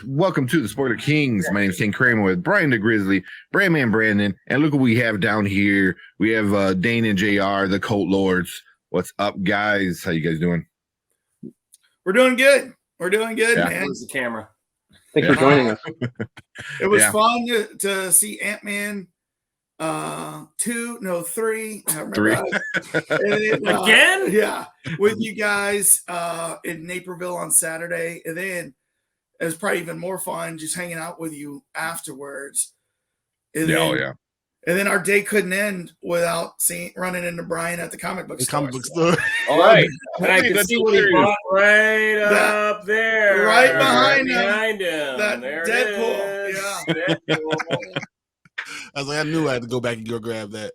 Welcome to the Spoiler Kings. My name is King Kramer with Brian the Grizzly, Brandman Brandon, and look what we have down here. We have Dane and JR, the Cult Lords. What's up, guys? How you guys doing? We're doing good. We're doing good, man. Where's the camera? Thanks for joining us. It was fun to see Ant-Man 3. Again? Yeah, with you guys in Naperville on Saturday. And then it was probably even more fun just hanging out with you afterwards. And then our day couldn't end without running into Brian at the comic book store. All right. And I can see what he bought right up there. Right behind him. That there Deadpool. Yeah. I was like, I knew I had to go back and go grab that.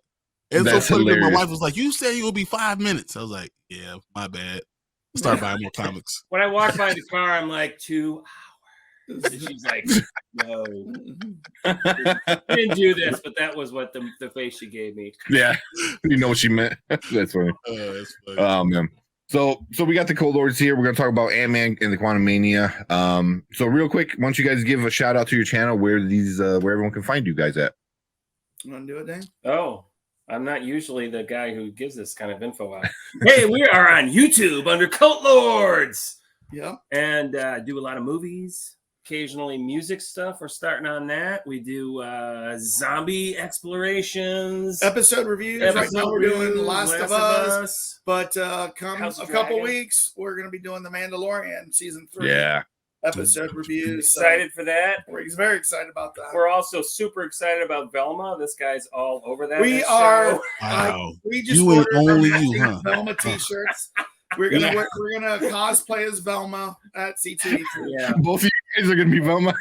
And so funny that my wife was like, "You said it would be 5 minutes." I was like, "Yeah, my bad." Start buying more comics. When I walked by the car, I'm like, 2 hours. And she's like, "No, didn't do this," but that was what the face she gave me. Yeah, you know what she meant. That's funny. That's funny. Oh man. So we got the Cold Lords here. We're gonna talk about Ant-Man and the Quantumania. So real quick, why don't you guys give a shout out to your channel where everyone can find you guys at? You want to do it, Dan? Oh, I'm not usually the guy who gives this kind of info out. Hey, we are on YouTube under Cult Lords. Yeah. And do a lot of movies, occasionally music stuff. We're starting on that. We do zombie explorations. Episode reviews. Right now we're doing The Last of Us. But come a couple weeks, we're going to be doing The Mandalorian Season 3. Yeah. Episode reviews. Excited for that. We're very excited about that. We're also super excited about Velma. This guy's all over that. We are. Wow. We just You ain't ordered only you, huh? Velma t-shirts. We're gonna cosplay as Velma at CT. Yeah, Both of you guys are gonna be Velma.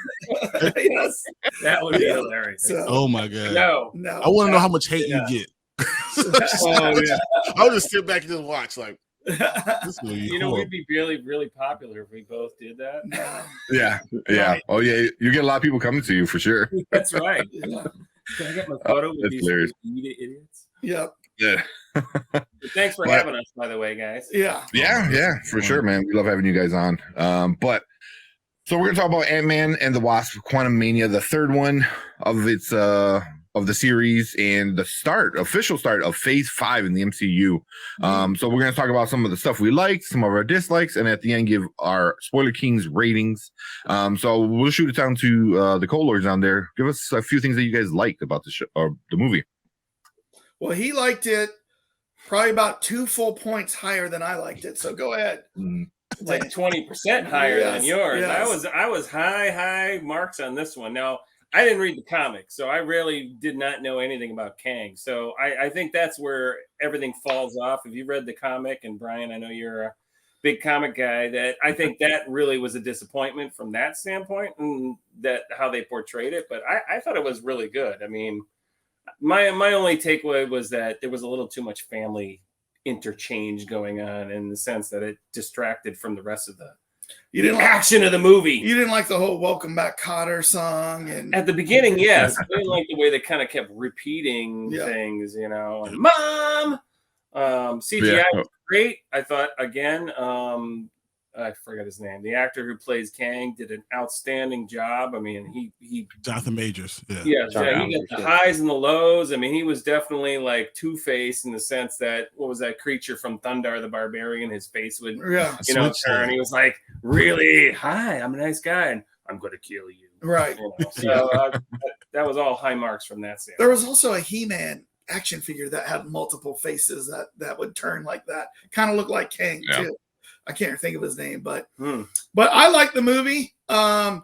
Yes, that would be hilarious. So, Oh my god. No. I want to know how much hate you get. Oh yeah. I'll just sit back and just watch. Like, this will be You know, horrible. we'd be really, really popular if we both did that. Yeah. Right. Oh yeah, you get a lot of people coming to you for sure. That's right. Yeah. Can I get my photo with That's these hilarious. idiots? Yep. Yeah. But thanks for having us, by the way, guys. Yeah. Yeah, for sure, man. We love having you guys on. So we're gonna talk about Ant-Man and the Wasp: Quantumania, the third one of its of the series and the official start of Phase 5 in the MCU. So we're gonna talk about some of the stuff we liked, some of our dislikes, and at the end give our Spoiler Kings ratings. So we'll shoot it down to the Cold Lords down there. Give us a few things that you guys liked about the show or the movie. Well, he liked it probably about 2 full points higher than I liked it. So go ahead. It's like 20% higher than yours. Yes. I was high marks on this one. Now, I didn't read the comic, so I really did not know anything about Kang. So I think that's where everything falls off. If you read the comic, and Brian, I know you're a big comic guy, that I think that really was a disappointment from that standpoint, and that how they portrayed it. But I thought it was really good. I mean, my only takeaway was that there was a little too much family interchange going on in the sense that it distracted from the rest of the action of the movie. You didn't like the whole "Welcome Back, Cotter" song, and at the beginning, yes, I didn't like the way they kind of kept repeating things, you know. And Mom, CGI was great. I thought again, I forgot his name. The actor who plays Kang did an outstanding job. I mean, he Jonathan Majors. he got the highs and the lows. I mean, he was definitely like Two-Face in the sense that what was that creature from Thundar the Barbarian? His face would turn. He was like, really, hi, I'm a nice guy, and I'm going to kill you. Right. You know? So that was all high marks from that standpoint. There was also a He-Man action figure that had multiple faces that would turn like that. Kind of looked like Kang too. I can't think of his name, but I like the movie. I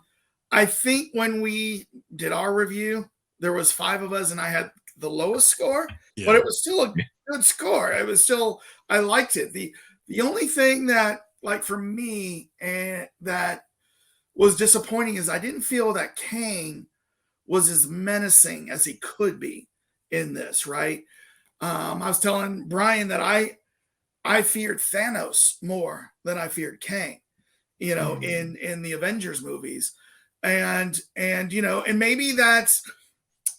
think when we did our review, there was 5 of us, and I had the lowest score, but it was still a good score. It was still, I liked it. The only thing that, like for me, and that was disappointing is I didn't feel that Kang was as menacing as he could be in this. Right? I was telling Brian that I feared Thanos more than I feared Kang, you know, in the Avengers movies. And you know, and maybe that's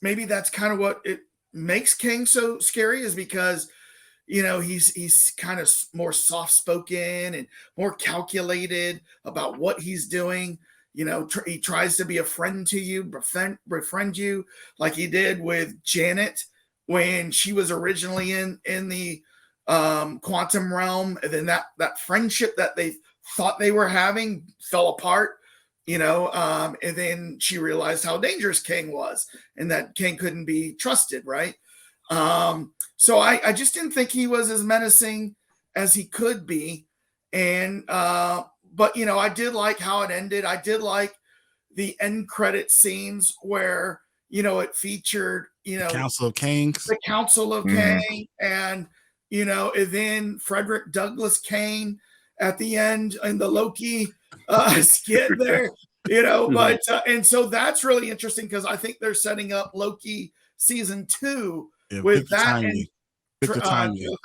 kind of what it makes Kang so scary, is because, you know, he's kind of more soft-spoken and more calculated about what he's doing. he tries to be a friend to you, befriend you, like he did with Janet when she was originally in the quantum realm, and then that friendship that they thought they were having fell apart, and then she realized how dangerous Kang was, and that Kang couldn't be trusted, right? So I just didn't think he was as menacing as he could be, and but I did like how it ended. I did like the end credit scenes where it featured Council of Kangs, the Council of Kang, and and then Frederick Douglass Kane at the end in the Loki skit there, but and so that's really interesting because I think they're setting up Loki season 2 with that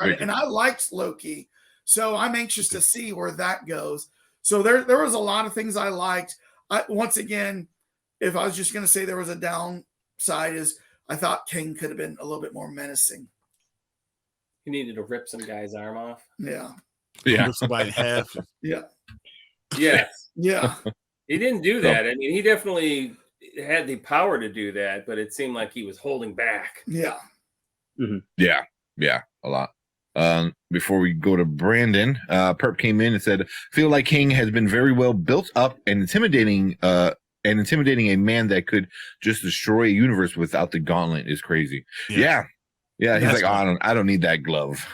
and I liked Loki, so I'm anxious to see where that goes. So there was a lot of things I liked. Once again, if I was just going to say there was a downside, is I thought King could have been a little bit more menacing. He needed to rip some guy's arm off. Yeah. Rip somebody in half. Yeah. Yes. Yeah. He didn't do that. I mean, he definitely had the power to do that, but it seemed like he was holding back. Yeah. Mm-hmm. Yeah, a lot. Before we go to Brandon, Perp came in and said, "Feel like King has been very well built up and intimidating a man that could just destroy a universe without the gauntlet is crazy." Yeah. He's like, "Oh, I don't need that glove.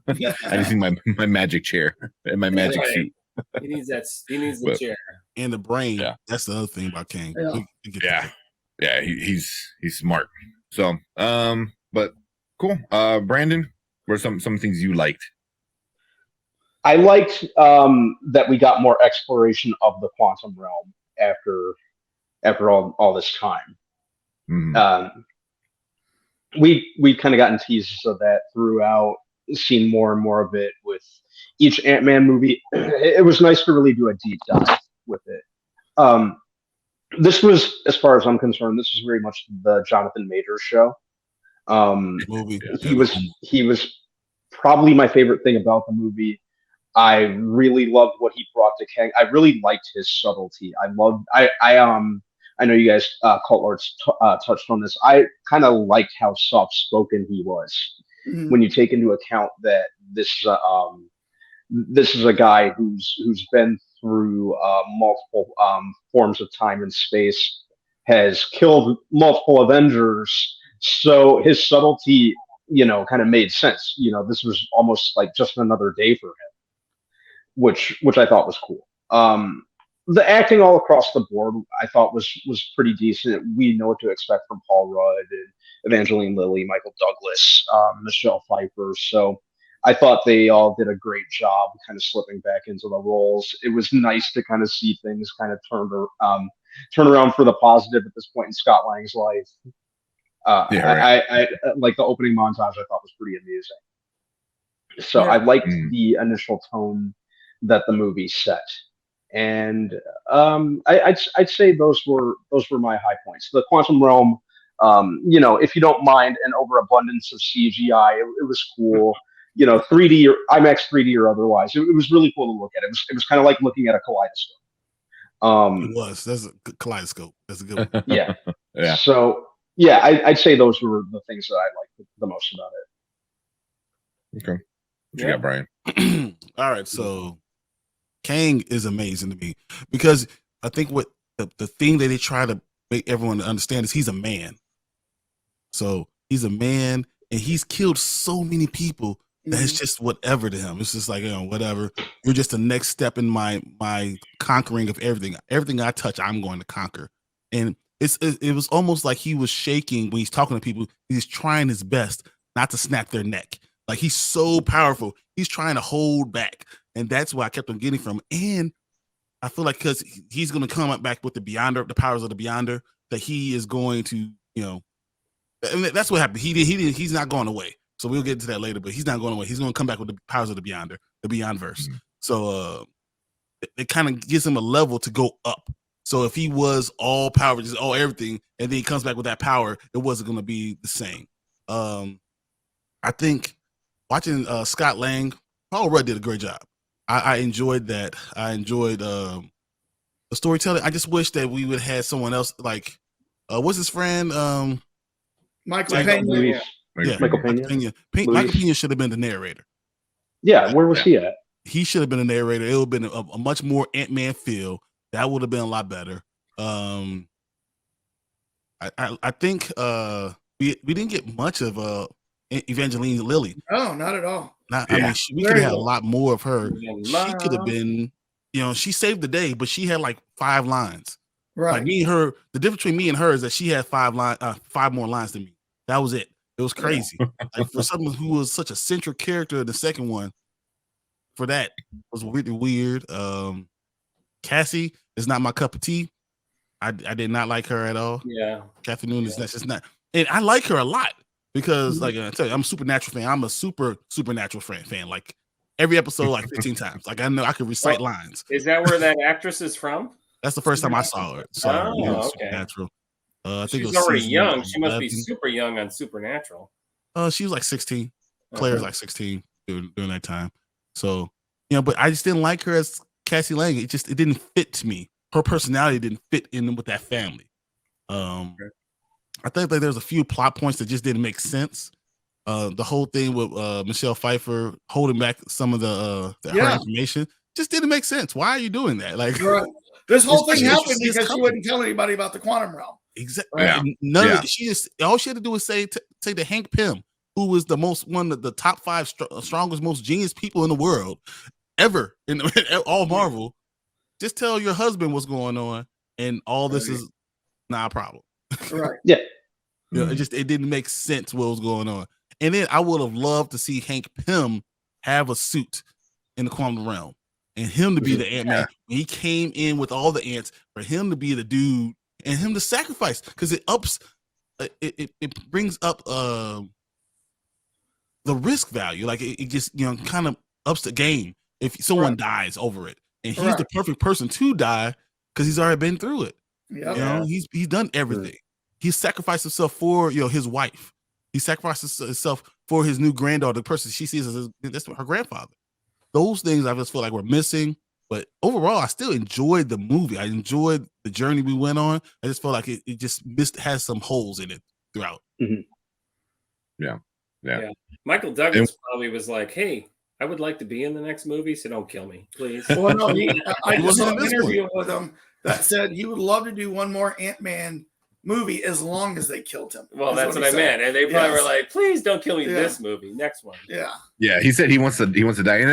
I just need my magic chair and my magic suit." He needs the chair and the brain. Yeah. That's the other thing about King. He's smart. So, but cool. Brandon, what are some things you liked? I liked that we got more exploration of the quantum realm after all this time. Mm-hmm. We kind of gotten teases of that throughout, seen more and more of it with each Ant-Man movie. It was nice to really do a deep dive with it. This was, as far as I'm concerned, this was very much the Jonathan Majors show. Movie. He was probably my favorite thing about the movie. I really loved what he brought to Kang. I really liked his subtlety. I know you guys, Cult Lords, touched on this. I kind of liked how soft-spoken he was when you take into account that this is a guy who's been through multiple forms of time and space, has killed multiple Avengers. So his subtlety, kind of made sense. This was almost like just another day for him, which I thought was cool. The acting all across the board, I thought was pretty decent. We know what to expect from Paul Rudd and Evangeline Lilly, Michael Douglas, Michelle Pfeiffer. So I thought they all did a great job kind of slipping back into the roles. It was nice to kind of see things kind of turn around for the positive at this point in Scott Lang's life. I like the opening montage. I thought was pretty amusing. So I liked the initial tone that the movie set. And I'd say those were my high points. The quantum realm, if you don't mind an overabundance of CGI, it was cool. 3D or IMAX 3D or otherwise, it was really cool to look at. It was kind of like looking at a kaleidoscope. It was. That's a kaleidoscope. That's a good one. Yeah. So I'd say those were the things that I liked the most about it. Okay. What you got, Brian? All right. So Kang is amazing to me because I think what the thing that they try to make everyone understand is he's a man. So he's a man and he's killed so many people that it's just whatever to him. It's just like, whatever. You're just the next step in my conquering of everything. Everything I touch, I'm going to conquer. And it was almost like he was shaking when he's talking to people. He's trying his best not to snap their neck. Like he's so powerful. He's trying to hold back. And that's what I kept on getting from him. And I feel like because he's going to come up back with the Beyonder, the powers of the Beyonder, that he is going to, and that's what happened. He's not going away. So we'll get into that later, but he's not going away. He's going to come back with the powers of the Beyonder, the Beyondverse. So it kind of gives him a level to go up. So if he was all power, just all everything, and then he comes back with that power, it wasn't going to be the same. I think watching Scott Lang, Paul Rudd did a great job. I enjoyed that. I enjoyed the the storytelling. I just wish that we would have someone else like, what's his friend? Michael Michael Pena. Luis. Yeah, Michael Pena. Pena. Michael Pena should have been the narrator. Yeah, where was he at? He should have been a narrator. It would have been a much more Ant-Man feel. That would have been a lot better. I think we didn't get much of Evangeline Lilly. No, not at all. I mean, we could have had a lot more of her. Yeah, She could have been, she saved the day, but she had like 5 lines. Right. Like me and her, the difference between me and her is that she had 5 more lines than me. That was it. It was crazy. Like for someone who was such a central character in the second one, for that was really weird. Cassie is not my cup of tea. I did not like her at all. Yeah. Kathy Noonan that's just not, and I like her a lot because like I tell you, I'm a Supernatural fan. I'm a Supernatural fan. Like every episode, like 15 times. Like I know I could recite lines. Is that where that actress is from? That's the first time I saw her. Okay. Supernatural. I think She's it was already season young. She must be 11. super young on Supernatural. She was like 16. Claire's like 16 during that time. So, but I just didn't like her as Cassie Lang. It didn't fit to me. Her personality didn't fit in with that family. I think like there's a few plot points that just didn't make sense. The whole thing with Michelle Pfeiffer holding back some of her information just didn't make sense. Why are you doing that? Like this whole thing happened because she wouldn't tell anybody about the quantum realm. Exactly. Right? All she had to do was say to Hank Pym, who was one of the top 5 strongest, most genius people in the world ever in all Marvel. Just tell your husband what's going on, and all this is not a problem. Right. Yeah. It didn't make sense what was going on. And then I would have loved to see Hank Pym have a suit in the quantum realm and him to be the Ant-Man. When he came in with all the ants, for him to be the dude and him to sacrifice, because it brings up the risk value. Like it just kind of ups the game if someone dies over it. And he's the perfect person to die because he's already been through it. Yep. He's done everything. He sacrificed himself for his wife. He sacrificed himself for his new granddaughter, the person she sees as that's her grandfather. Those things I just feel like we're missing. But overall, I still enjoyed the movie. I enjoyed the journey we went on. I just felt like it just has some holes in it throughout. Mm-hmm. Yeah. Michael Douglas probably was like, "Hey, I would like to be in the next movie, so don't kill me, please." Well, no, I just saw an interview with him that said he would love to do one more Ant-Man movie as long as they killed him. Well, that's what I meant. And they probably were like, "Please don't kill me this movie. Next one." Yeah. He said he wants to die, and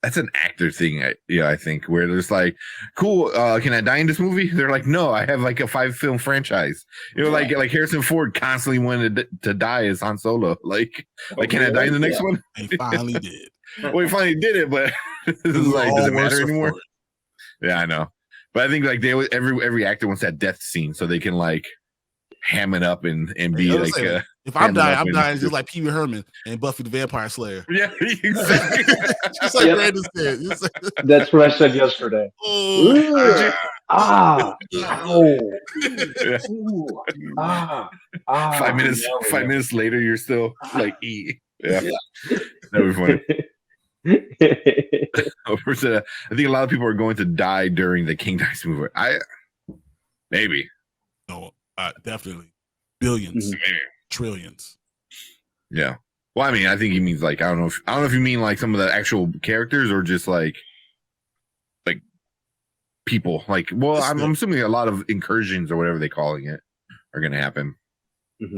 that's an actor thing. I think where there's like, cool. Can I die in this movie? They're like, no, I have like a 5-film franchise. Like Harrison Ford constantly wanted to die as Han Solo. Like, can I die in the next one? He finally did. Well, he finally did it, but it's like, does it matter anymore? Yeah, I know. But I think like every actor wants that death scene so they can like ham it up and be like. If I'm dying, I'm dying just like Pee Wee Herman and Buffy the Vampire Slayer. Yeah, exactly. Just like Brandon said. That's what I said yesterday. Oh, ow. 5 minutes. 5 minutes later, you're still like Yeah. That would be funny. I think a lot of people are going to die during the King Dice movie. Maybe. No, definitely. Billions, trillions. Yeah. Well, I mean, I think he means like I don't know if you mean like some of the actual characters or just like people. Like, well, I'm assuming a lot of incursions or whatever they're calling it are going to happen.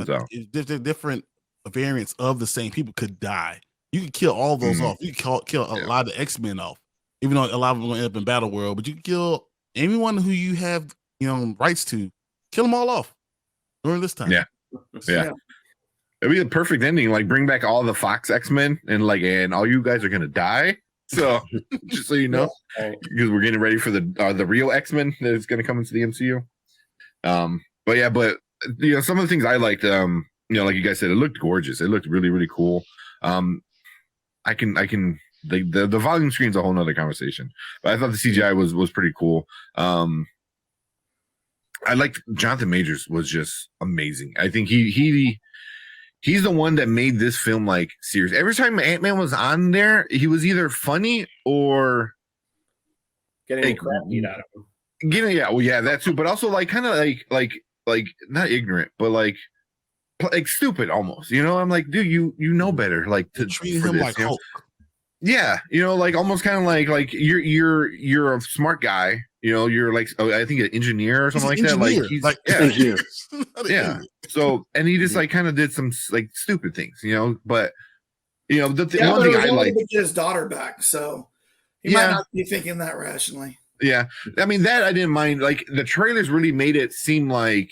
So different variants of the same people could die. You could kill all those off. You could kill a lot of X-Men off, even though a lot of them end up in Battle World. But you can kill anyone who you have, rights to. Kill them all off during this time. Yeah. It'd be a perfect ending. Like, bring back all the Fox X-Men and all you guys are gonna die. So just so you know, because we're getting ready for the real X-Men that's gonna come into the MCU. But some of the things I liked, like you guys said, it looked gorgeous. It looked really, really cool. The volume screen's a whole nother conversation, but I thought the CGI was pretty cool. I liked Jonathan Majors was just amazing. I think he's the one that made this film like serious. Every time Ant-Man was on there, he was either funny or getting the crap beat out of him. That too. But also like kind of like not ignorant, but like stupid almost. You know, I'm like, dude, you know better. Like to treat him like Hulk. Yeah, like almost kind of like you're a smart guy. You know, you're like I think an engineer or something like that. Like he's engineer. Yeah. So and he just like kind of did some like stupid things. You know, but the one thing I like to get his daughter back, so he might not be thinking that rationally. Yeah, I mean that I didn't mind. Like the trailers really made it seem like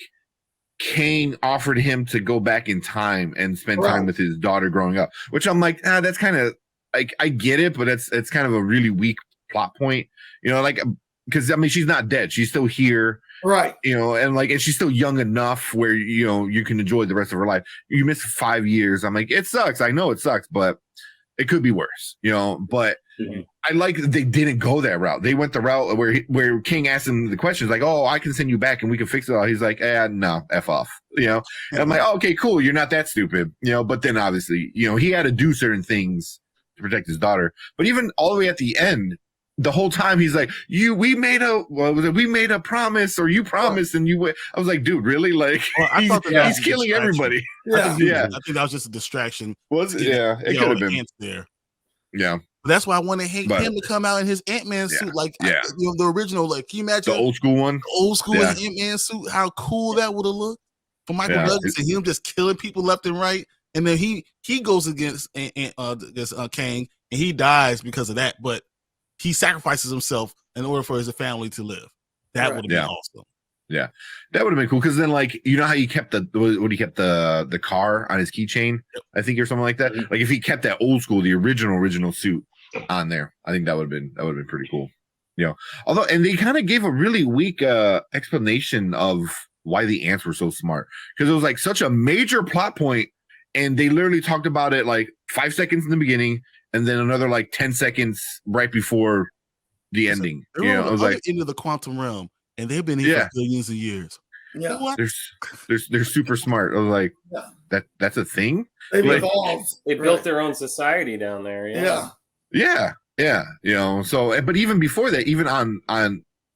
Kang offered him to go back in time and spend time with his daughter growing up, which I'm like, that's kind of like I get it, but it's kind of a really weak plot point, like because I mean she's not dead, she's still here, right? And she's still young enough where you can enjoy the rest of her life. You miss 5 years. I'm like, it sucks. I know it sucks, but it could be worse, But I like that they didn't go that route. They went the route where King asked him the questions like, "Oh, I can send you back and we can fix it all." He's like, "No, f off," And I'm like, oh, "Okay, cool. You're not that stupid," But then obviously, he had to do certain things to protect his daughter. But even all the way at the end, the whole time he's like, we made a promise, or you promised, and you. I was like, dude, really? Like, he's killing everybody. I think that was just a distraction. Was it? Yeah, it could have been there. Yeah. But that's why I want to him to come out in his Ant-Man suit, like the original. Like, can you imagine the old school one? The old school Ant-Man suit. How cool that would have looked for Michael Douglas and him just killing people left and right. And then he goes against Kang and he dies because of that. But he sacrifices himself in order for his family to live. That would have been awesome. Yeah, that would have been cool because then, like, how he kept the car on his keychain, I think, or something like that. Like, if he kept that old school, the original suit on there, I think that would have been pretty cool. Although, and they kind of gave a really weak explanation of why the ants were so smart, because it was like such a major plot point, and they literally talked about it like 5 seconds in the beginning, and then another like 10 seconds right before the ending. It was like into the quantum realm. And they've been here for billions of years. Yeah, they're super smart. I was like, that's a thing. They've evolved. They built their own society down there. Yeah. So, but even before that, even on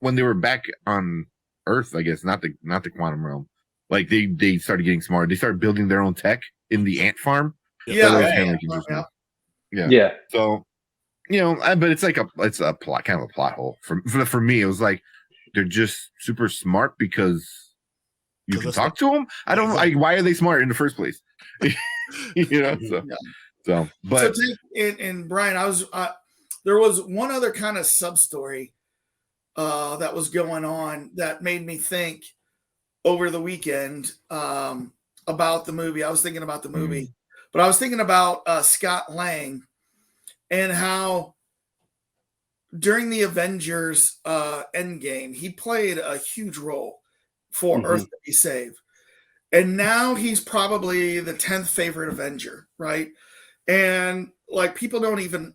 when they were back on Earth, I guess not the quantum realm. Like they started getting smart. They started building their own tech in the ant farm. Yeah. So, but it's like it's a plot, kind of a plot hole for me. It was like, they're just super smart because you can talk to them. I don't know. Why are they smart in the first place? So, but and Brian, there was one other kind of sub story that was going on that made me think over the weekend about the movie. I was thinking about the movie, but I was thinking about Scott Lang and how during the Avengers Endgame, he played a huge role for Earth to be saved. And now he's probably the 10th favorite Avenger, right? And like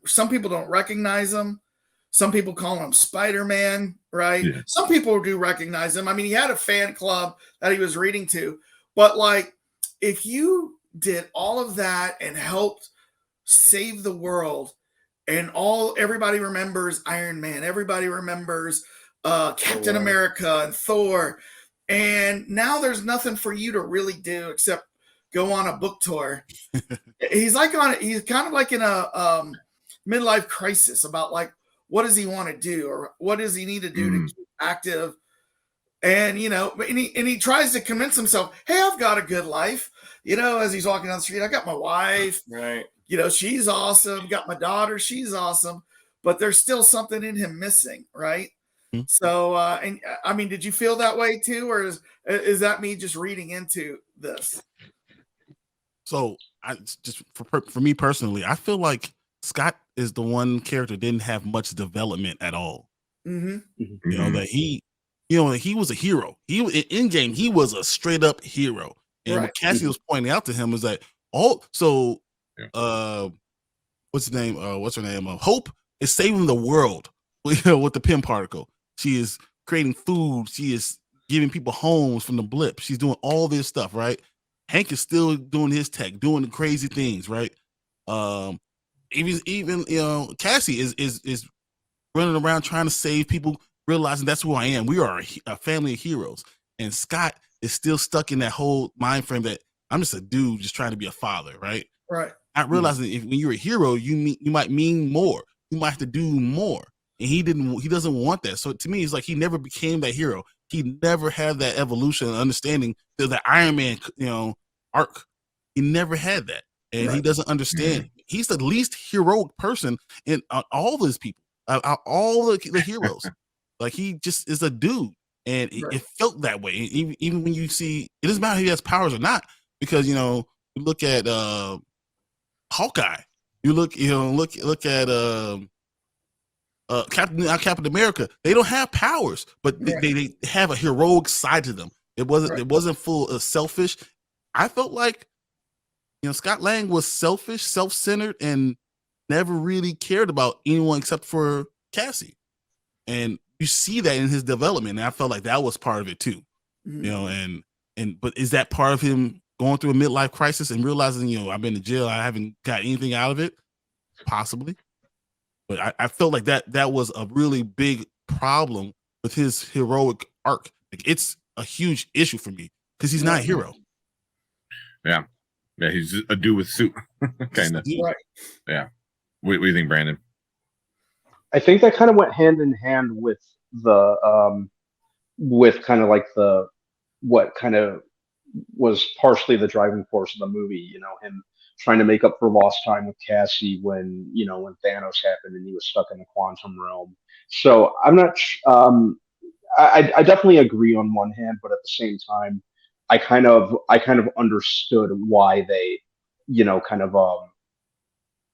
some people don't recognize him. Some people call him Spider-Man, right? Yeah. Some people do recognize him. I mean, he had a fan club that he was reading to. But like, if you did all of that and helped save the world, and everybody remembers Iron Man. Everybody remembers Captain America and Thor. And now there's nothing for you to really do except go on a book tour. He's kind of like in a midlife crisis about like, what does he want to do? Or what does he need to do to keep active? And, he tries to convince himself, hey, I've got a good life. As he's walking down the street, I got my wife. Right. She's awesome. Got my daughter. She's awesome. But there's still something in him missing, right? Mm-hmm. So, and I mean, did you feel that way too? Or is that me just reading into this? So, for me personally, I feel like Scott is the one character that didn't have much development at all. Mm-hmm. That he was a hero. In Endgame, he was a straight up hero. And what Cassie was pointing out to him is that what's her name? Hope is saving the world with the Pym particle. She is creating food. She is giving people homes from the blip. She's doing all this stuff, right? Hank is still doing his tech, doing the crazy things, right? Even Cassie is running around trying to save people, realizing that's who I am. We are a family of heroes. And Scott is still stuck in that whole mind frame that I'm just a dude just trying to be a father, right? Right. Not realizing when you're a hero, you might mean more. You might have to do more. And he doesn't want that. So to me, it's like he never became that hero. He never had that evolution and understanding to the Iron Man, arc. He never had that. And he doesn't understand. He's the least heroic person in all those people, all the heroes. Like he just is a dude. And it felt that way. Even when you see, it doesn't matter if he has powers or not, because you look at Hawkeye. You look at Captain America. They don't have powers, but they have a heroic side to them. It wasn't full of selfish. I felt like Scott Lang was selfish, self-centered, and never really cared about anyone except for Cassie. And you see that in his development, and I felt like that was part of it too. But is that part of him going through a midlife crisis and realizing, I've been to jail, I haven't got anything out of it? Possibly. But I felt like that was a really big problem with his heroic arc. Like, it's a huge issue for me because he's not a hero. Yeah, he's a dude with suit, kind of. Right. Yeah. What do you think, Brandon? I think that kind of went hand in hand with with kind of like what kind of was partially the driving force of the movie. Him trying to make up for lost time with Cassie when Thanos happened and he was stuck in the quantum realm. So I'm not. I definitely agree on one hand, but at the same time, I kind of understood why they,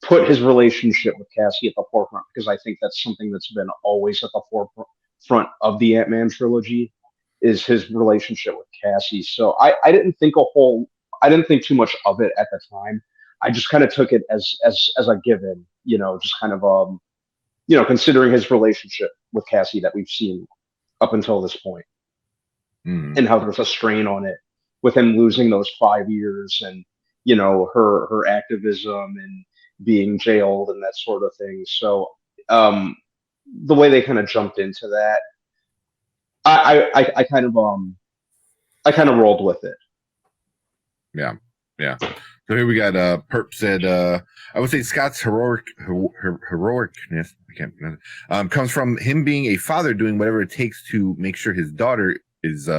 put his relationship with Cassie at the forefront, because I think that's something that's been always at the forefront of the Ant-Man trilogy, is his relationship with Cassie. So I didn't think too much of it at the time. I just kind of took it as a given, just kind of considering his relationship with Cassie that we've seen up until this point, and how there's a strain on it with him losing those 5 years, and her activism and being jailed and that sort of thing. So the way they kind of jumped into that, I kind of rolled with it. Yeah. So here we got Perp said, I would say Scott's heroicness, I can't pronounce it, comes from him being a father doing whatever it takes to make sure his daughter is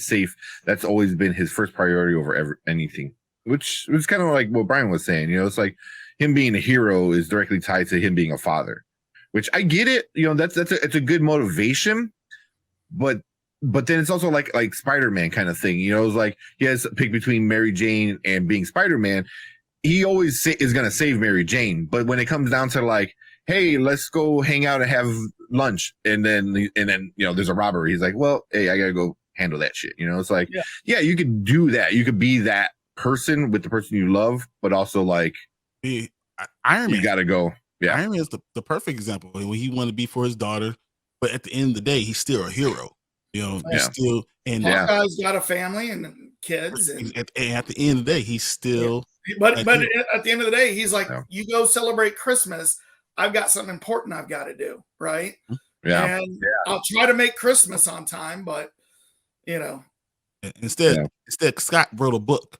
safe. That's always been his first priority over anything, which was kind of like what Brian was saying. It's like him being a hero is directly tied to him being a father, which I get it. It's a good motivation, but then it's also like Spider-Man kind of thing. It's like he has to pick between Mary Jane and being Spider-Man. He always is going to save Mary Jane, but when it comes down to like, hey, let's go hang out and have lunch, and then there's a robbery, he's like, well, hey, I gotta go handle that shit. It's like, yeah, you could do that. You could be that person with the person you love, but also like Iron Man. You gotta go. Yeah, Iron Man is the perfect example when he wanted to be for his daughter, but at the end of the day, he's still a hero. He's still, and Hawkeye's got a family and kids, and at the end of the day, he's still. But at the end of the day, he's like, you go celebrate Christmas. I've got something important I've got to do, right? Yeah, and I'll try to make Christmas on time, but instead Scott wrote a book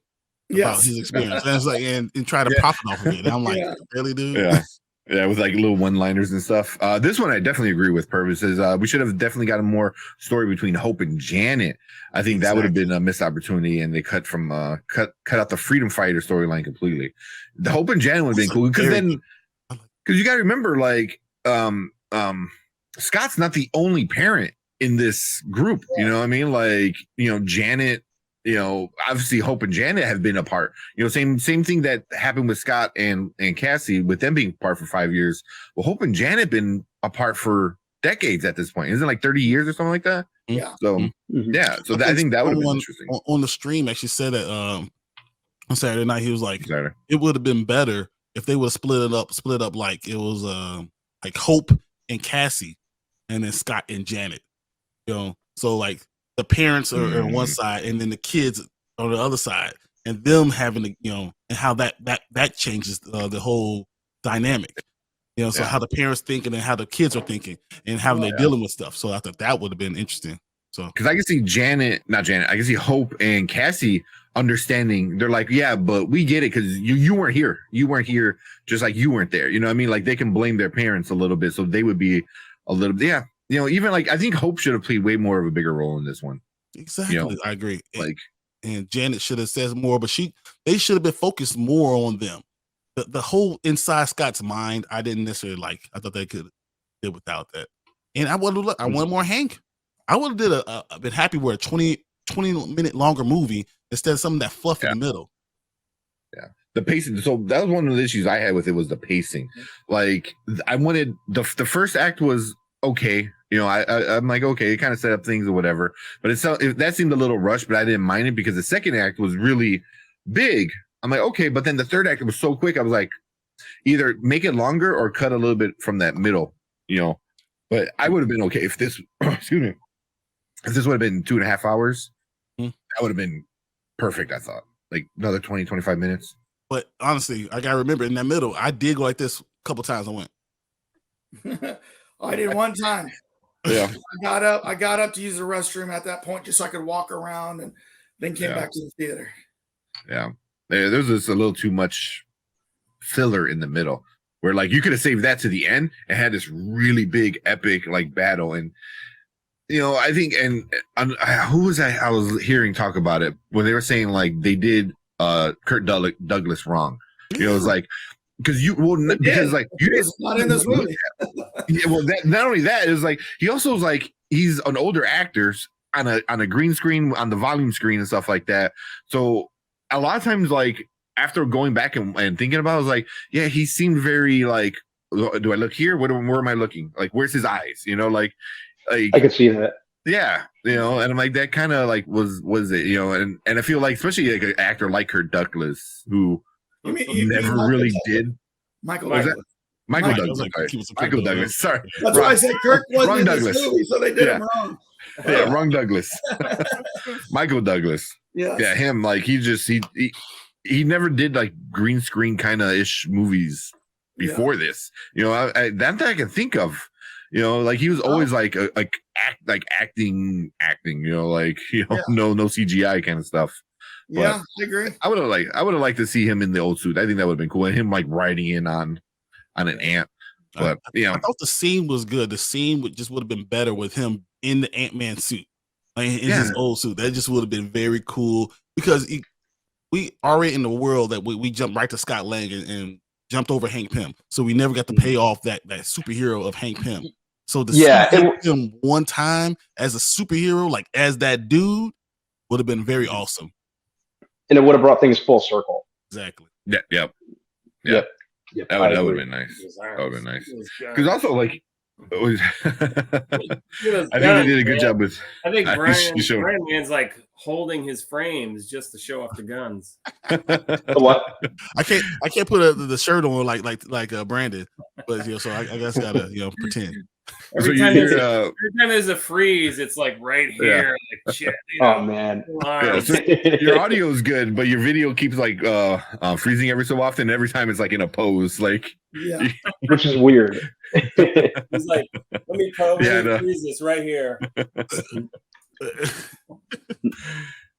about his experience, and it's like and try to profit off of it. And I'm like, really, dude? Yeah, with like little one-liners and stuff. This one I definitely agree with. Purposes. We should have definitely gotten more story between Hope and Janet. I think that would have been a missed opportunity, and they cut out the freedom fighter storyline completely. The Hope and Janet would have been cool because you got to remember, like, Scott's not the only parent in this group. You know what I mean? Like, Janet. Obviously Hope and Janet have been apart. Same thing that happened with Scott and Cassie, with them being apart for 5 years. Well, Hope and Janet been apart for decades at this point. Isn't it like 30 years or something like that? Yeah. So So I think that would have been interesting. On the stream, actually said that on Saturday night, he was like, it would have been better if they would have split up like it was like Hope and Cassie, and then Scott and Janet. So like the parents are on one side, and then the kids on the other side, and them having to, and how that changes the whole dynamic. You know, so how the parents thinking and how the kids are thinking and how they're dealing with stuff. So I thought that would have been interesting. So because I can see I can see Hope and Cassie understanding. They're like, yeah, but we get it because you weren't here. You weren't here, just like you weren't there. You know what I mean? Like they can blame their parents a little bit, so they would be a little bit. You know, even like I think Hope should have played way more of a bigger role in this one. Exactly, you know, I agree. Like, and Janet should have said more, but they should have been focused more on them. The whole inside Scott's mind, I didn't necessarily like. I thought they could did without that. And I wanted more Hank. I would have been happy with a 20 minute longer movie instead of something that fluff in the middle. Yeah. The pacing. So that was one of the issues I had with it was the pacing. Like I wanted the first act was okay. You know, I'm like, okay, it kind of set up things or whatever. But that seemed a little rushed, but I didn't mind it because the second act was really big. I'm like, okay, but then the third act was so quick. I was like, either make it longer or cut a little bit from that middle, you know. But I would have been okay if this, excuse me, if this would have been 2.5 hours, that would have been perfect, I thought. Like another 20, 25 minutes. But honestly, I got to remember in that middle, I did go like this a couple times. I went. I did one time. Yeah. I got up to use the restroom at that point just so I could walk around and then came back to the theater. Yeah. There's just a little too much filler in the middle where like you could have saved that to the end and had this really big epic like battle. And you know, I think who was I was hearing talk about it when they were saying like they did Kurt Douglas wrong. You know, it was like because like you was not in this movie. Yeah, well, not only that, it was like he also was like he's an older actor on a green screen on the volume screen and stuff like that. So a lot of times, like after going back and thinking about it, I was like, yeah, he seemed very like, do I look here? Where am I looking? Like, where's his eyes? You know, like I could see that. Yeah, you know, and I'm like that kind of like was it, you know, and I feel like especially like an actor like Kurt Douglas who never really did. Michael Douglas. Michael Douglas. Sorry. That's why I said Kirk wasn't in this movie, so they did him wrong. Yeah, wrong Douglas. Michael Douglas. Yeah, him. Like he never did like green screen kind of ish movies before this. You know, that I can think of. You know, like he was always like acting. You know, like no CGI kind of stuff. But yeah, I agree. I would have liked to see him in the old suit. I think that would have been cool. And him like riding in on an ant. But I thought the scene was good. The scene would have been better with him in the Ant-Man suit, like in his old suit. That just would have been very cool because we already in the world that we jumped right to Scott Lang and jumped over Hank Pym, so we never got to pay off that superhero of Hank Pym. So to see him one time as a superhero, like as that dude, would have been very awesome. And it would have brought things full circle. Exactly. Yeah. Yep. That would have been nice. That would have been nice. Because also, like, it was I think they did a good job with. I think Brian Man's like holding his frames just to show off the guns. What? I can't put the shirt on like Brandon, but so I guess gotta pretend. Every time there's a freeze, it's like right here. Like shit. Oh man. So your audio is good, but your video keeps like freezing every so often. Every time it's like in a pose, like which is weird. He's like, let me freeze this right here.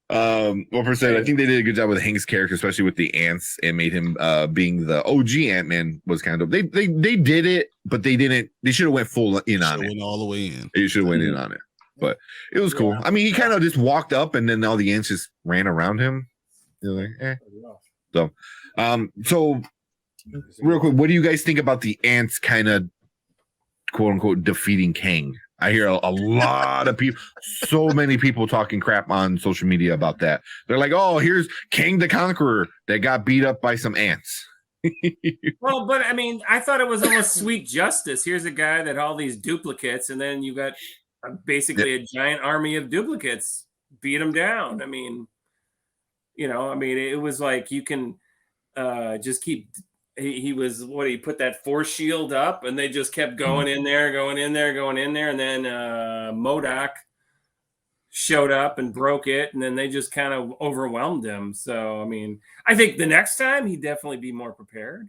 What percent? I think they did a good job with Hank's character, especially with the ants, and made him being the OG Ant-Man was kind of they did it, but they didn't. They should have went full in on it. Went all the way in. They should have went in on it, but it was cool. I mean, he kind of just walked up, and then all the ants just ran around him. You're like, eh. So real quick, what do you guys think about the ants kind of quote unquote defeating Kang? I hear a lot of people, so many people talking crap on social media about that. They're like, oh, here's Kang the Conqueror that got beat up by some ants. Well, but I mean, I thought it was almost sweet justice. Here's a guy that all these duplicates, and then you got basically a giant army of duplicates beat him down. I mean, it was like you can just keep. He put that force shield up, and they just kept going in there, and then MODOK showed up and broke it, and then they just kind of overwhelmed him. So I mean, I think the next time he'd definitely be more prepared.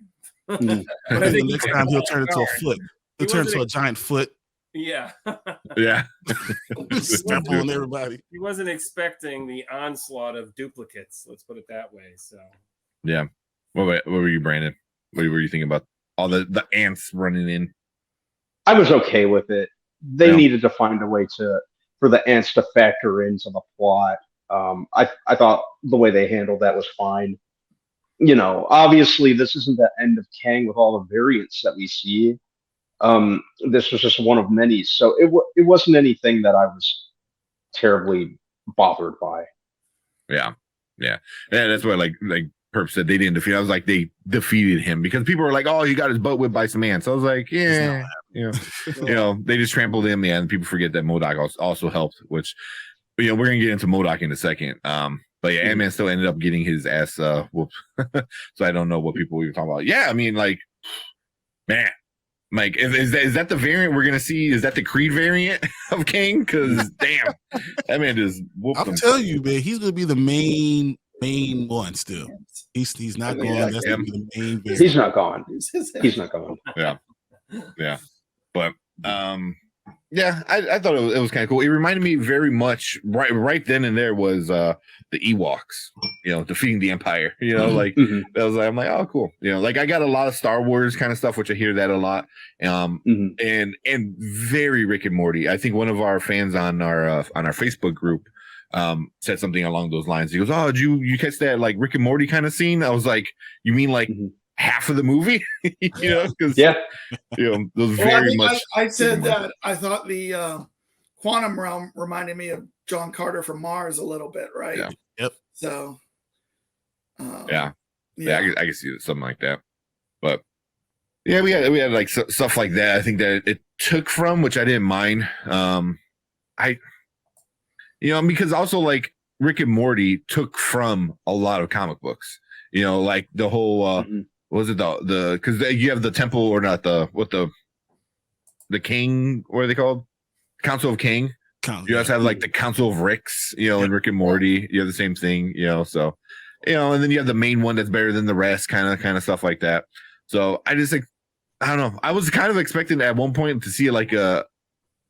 Mhm. But I then the think next he time he'll took turn into a guard. foot. He He'll turn wasn't into a giant foot. Yeah. Yeah. Step on everybody. He wasn't expecting the onslaught of duplicates. Let's put it that way. So Yeah. What were you, Brandon? What were you thinking about all the ants running in? I was okay with it. They Yeah. needed to find a way for the ants to factor into the plot. I thought the way they handled that was fine. Obviously this isn't the end of Kang with all the variants that we see. This was just one of many, so it wasn't anything that I was terribly bothered by. Yeah. That's what like Perp said they didn't defeat. I was like they defeated him because people were like, "Oh, he got his butt whipped by some ants." So I was like, "Yeah, they just trampled him." Yeah, and people forget that MODOK also helped, which we're gonna get into MODOK in a second. But yeah, Ant-Man still ended up getting his ass whooped. So I don't know what people were talking about. Yeah, I mean, like, man. Mike, is that the variant we're gonna see? Is that the Creed variant of Kang? Because damn, that man just whooped him. I'm telling you, man, he's gonna be the main one still. He's not going. That's gonna be the main variant. He's not gone. He's not gone. Yeah. But yeah, I thought it was kind of cool. It reminded me very much right then and there was the Ewoks, defeating the Empire. Like that was like I'm like, oh cool. Like I got a lot of Star Wars kind of stuff, which I hear that a lot. And very Rick and Morty. I think one of our fans on our Facebook group said something along those lines. He goes, "Oh, did you catch that like Rick and Morty kind of scene?" I was like, "You mean like half of the movie?" Because those very much. I said that I thought the quantum realm reminded me of John Carter from Mars a little bit, right? Yeah. Yep. So. I can see something like that, but yeah, we had like stuff like that. I think that it took from, which I didn't mind. Because also like Rick and Morty took from a lot of comic books. Like the whole what was it the because you have the temple or not the King, what are they called? Council of King. You also have like the Council of Ricks, in Rick and Morty. You have the same thing, so and then you have the main one that's better than the rest, kind of stuff like that. So I just like I don't know. I was kind of expecting at one point to see like a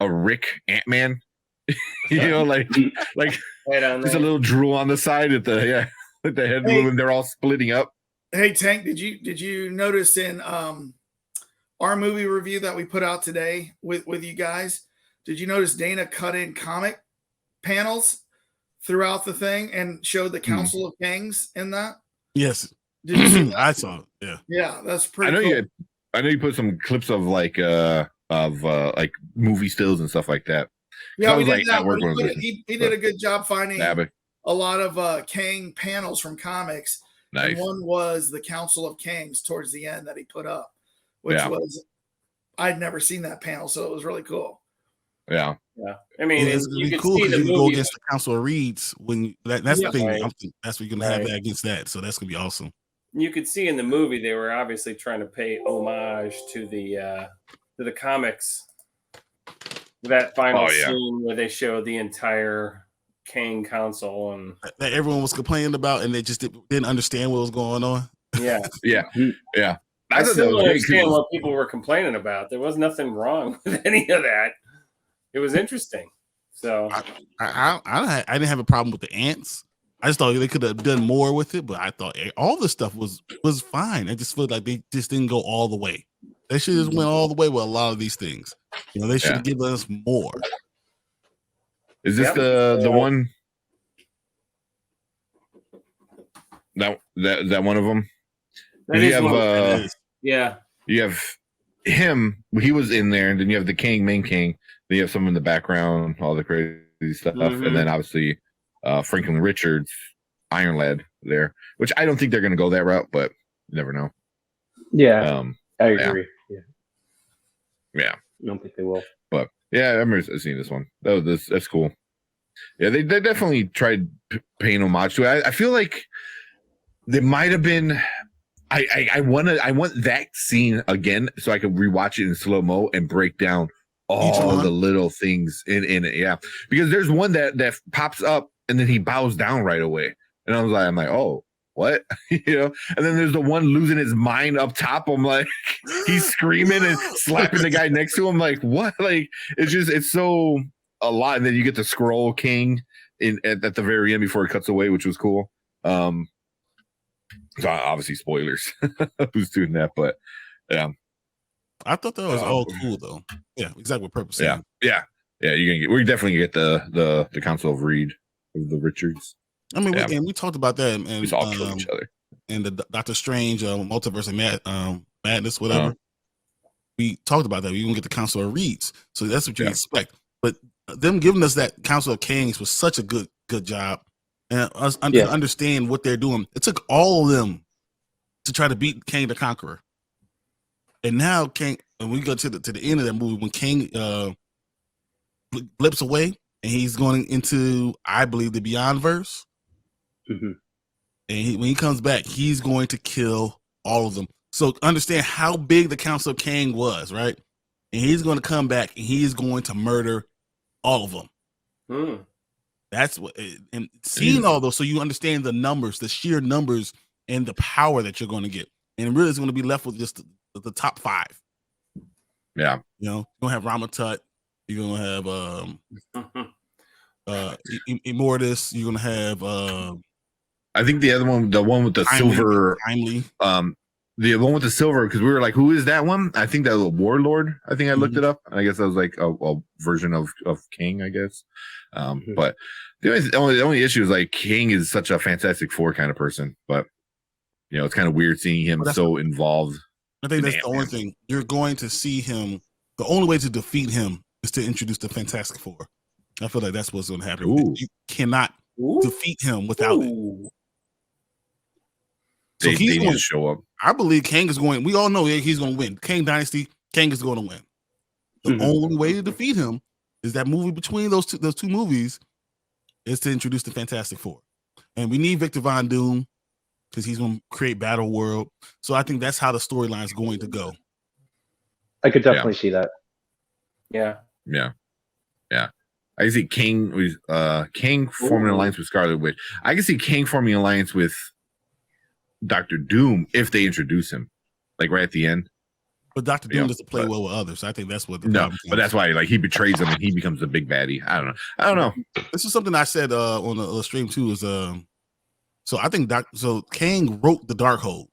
Rick Ant-Man, like just a little drool on the side with the head moving. They're all splitting up. Hey Tank, did you notice in our movie review that we put out today with you guys? Did you notice Dana cut in comic panels throughout the thing and showed the Council of Kings in that? Yes. Did you see that? I saw it. Yeah. Yeah, that's pretty cool. I know you put some clips of like movie stills and stuff like that. Yeah, we did that. He did a good job finding a lot of Kang panels from comics. Nice. And one was the Council of Kings towards the end that he put up, which was I'd never seen that panel, so it was really cool. Yeah. I mean, it's gonna be cool because you can go against the Council of Reeds when that's the thing. Right. That's what you're gonna have that against that. So that's gonna be awesome. You could see in the movie they were obviously trying to pay homage to the comics. That final scene where they showed the entire Kang Council and that everyone was complaining about, and they just didn't understand what was going on. Yeah. I still don't understand what people were complaining about. There was nothing wrong with any of that. It was interesting. So I didn't have a problem with the ants. I just thought they could have done more with it, but I thought all the stuff was fine. I just feel like they just didn't go all the way. They should have went all the way with a lot of these things. They should have given us more. Is this the one that one of them? You have him. He was in there, and then you have the main King. Then you have someone in the background, all the crazy stuff, and then obviously Franklin Richards, Iron Lad there. Which I don't think they're going to go that route, but you never know. Yeah, I agree. Yeah, I don't think they will. But yeah, I remember seeing this one. That's cool. Yeah, they definitely tried paying homage to it. I feel like they might have been. I want that scene again so I can rewatch it in slow-mo and break down all the little things in it. Yeah, because there's one that pops up and then he bows down right away, and I'm like, oh, what? You know, and then there's the one losing his mind up top. I'm like, he's screaming and slapping the guy next to him. Like, what? Like, it's so a lot. And then you get the Scroll King at the very end before it cuts away, which was cool. So obviously spoilers who's doing that, but yeah. I thought that was all cool though. Yeah, exactly what purpose. Yeah. We're definitely gonna get the Council of Reed of the Richards. I mean, we talked about that, and we all kill each other. And the Doctor Strange multiverse of madness, whatever. We talked about that. We're gonna get the Council of Reeds, so that's what you expect. But them giving us that Council of Kings was such a good job, and us understand what they're doing. It took all of them to try to beat Kang the Conqueror, and now Kang. And we go to the end of that movie when Kang blips away, and he's going into, I believe, the Beyond verse. Mm-hmm. And when he comes back, he's going to kill all of them. So understand how big the Council of Kang was, right? And he's going to come back and he's going to murder all of them. That's what, and seeing all those, so you understand the numbers, the sheer numbers, and the power that you're going to get. And really, it's going to be left with just the top 5. Yeah, you know, you're gonna have Ramatut, you're gonna have Immortus, you're gonna have I think the other one, the one with the silver, the one with the silver, because we were like, who is that one? I think that was a Warlord. I think I looked it up, and I guess that was like a version of King, I guess. But the only issue is like King is such a Fantastic Four kind of person, but you know, it's kind of weird seeing him so involved. I think that's the only thing. You're going to see him. The only way to defeat him is to introduce the Fantastic Four. I feel like that's what's going to happen. You cannot defeat him without it. So he's going to show up. I believe Kang is going. We all know he's going to win. Kang Dynasty. Kang is going to win. The only way to defeat him is that movie between those two movies is to introduce the Fantastic Four, and we need Victor Von Doom, because he's going to create Battle World. So I think that's how the storyline is going to go. I could definitely see that. Yeah. I can see King forming an alliance with Scarlet Witch. I can see King forming an alliance with Dr. Doom if they introduce him, like right at the end. But Dr. Doom doesn't play well with others. I think that's what the problem is. But that's why like he betrays them and he becomes the big baddie. I don't know. This is something I said on the stream too. Is so I think Kang wrote the Darkhold,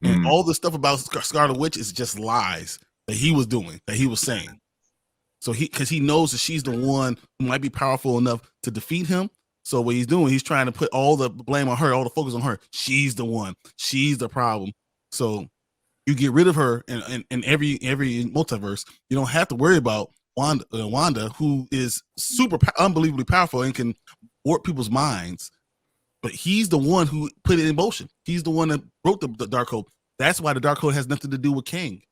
and all the stuff about Scarlet Witch is just lies that he was doing, that he was saying. So because he knows that she's the one who might be powerful enough to defeat him. So what he's doing, he's trying to put all the blame on her, all the focus on her. She's the one. She's the problem. So you get rid of her in every multiverse. You don't have to worry about Wanda, who is unbelievably powerful and can warp people's minds. But he's the one who put it in motion. He's the one that wrote the Darkhold. That's why the Darkhold has nothing to do with King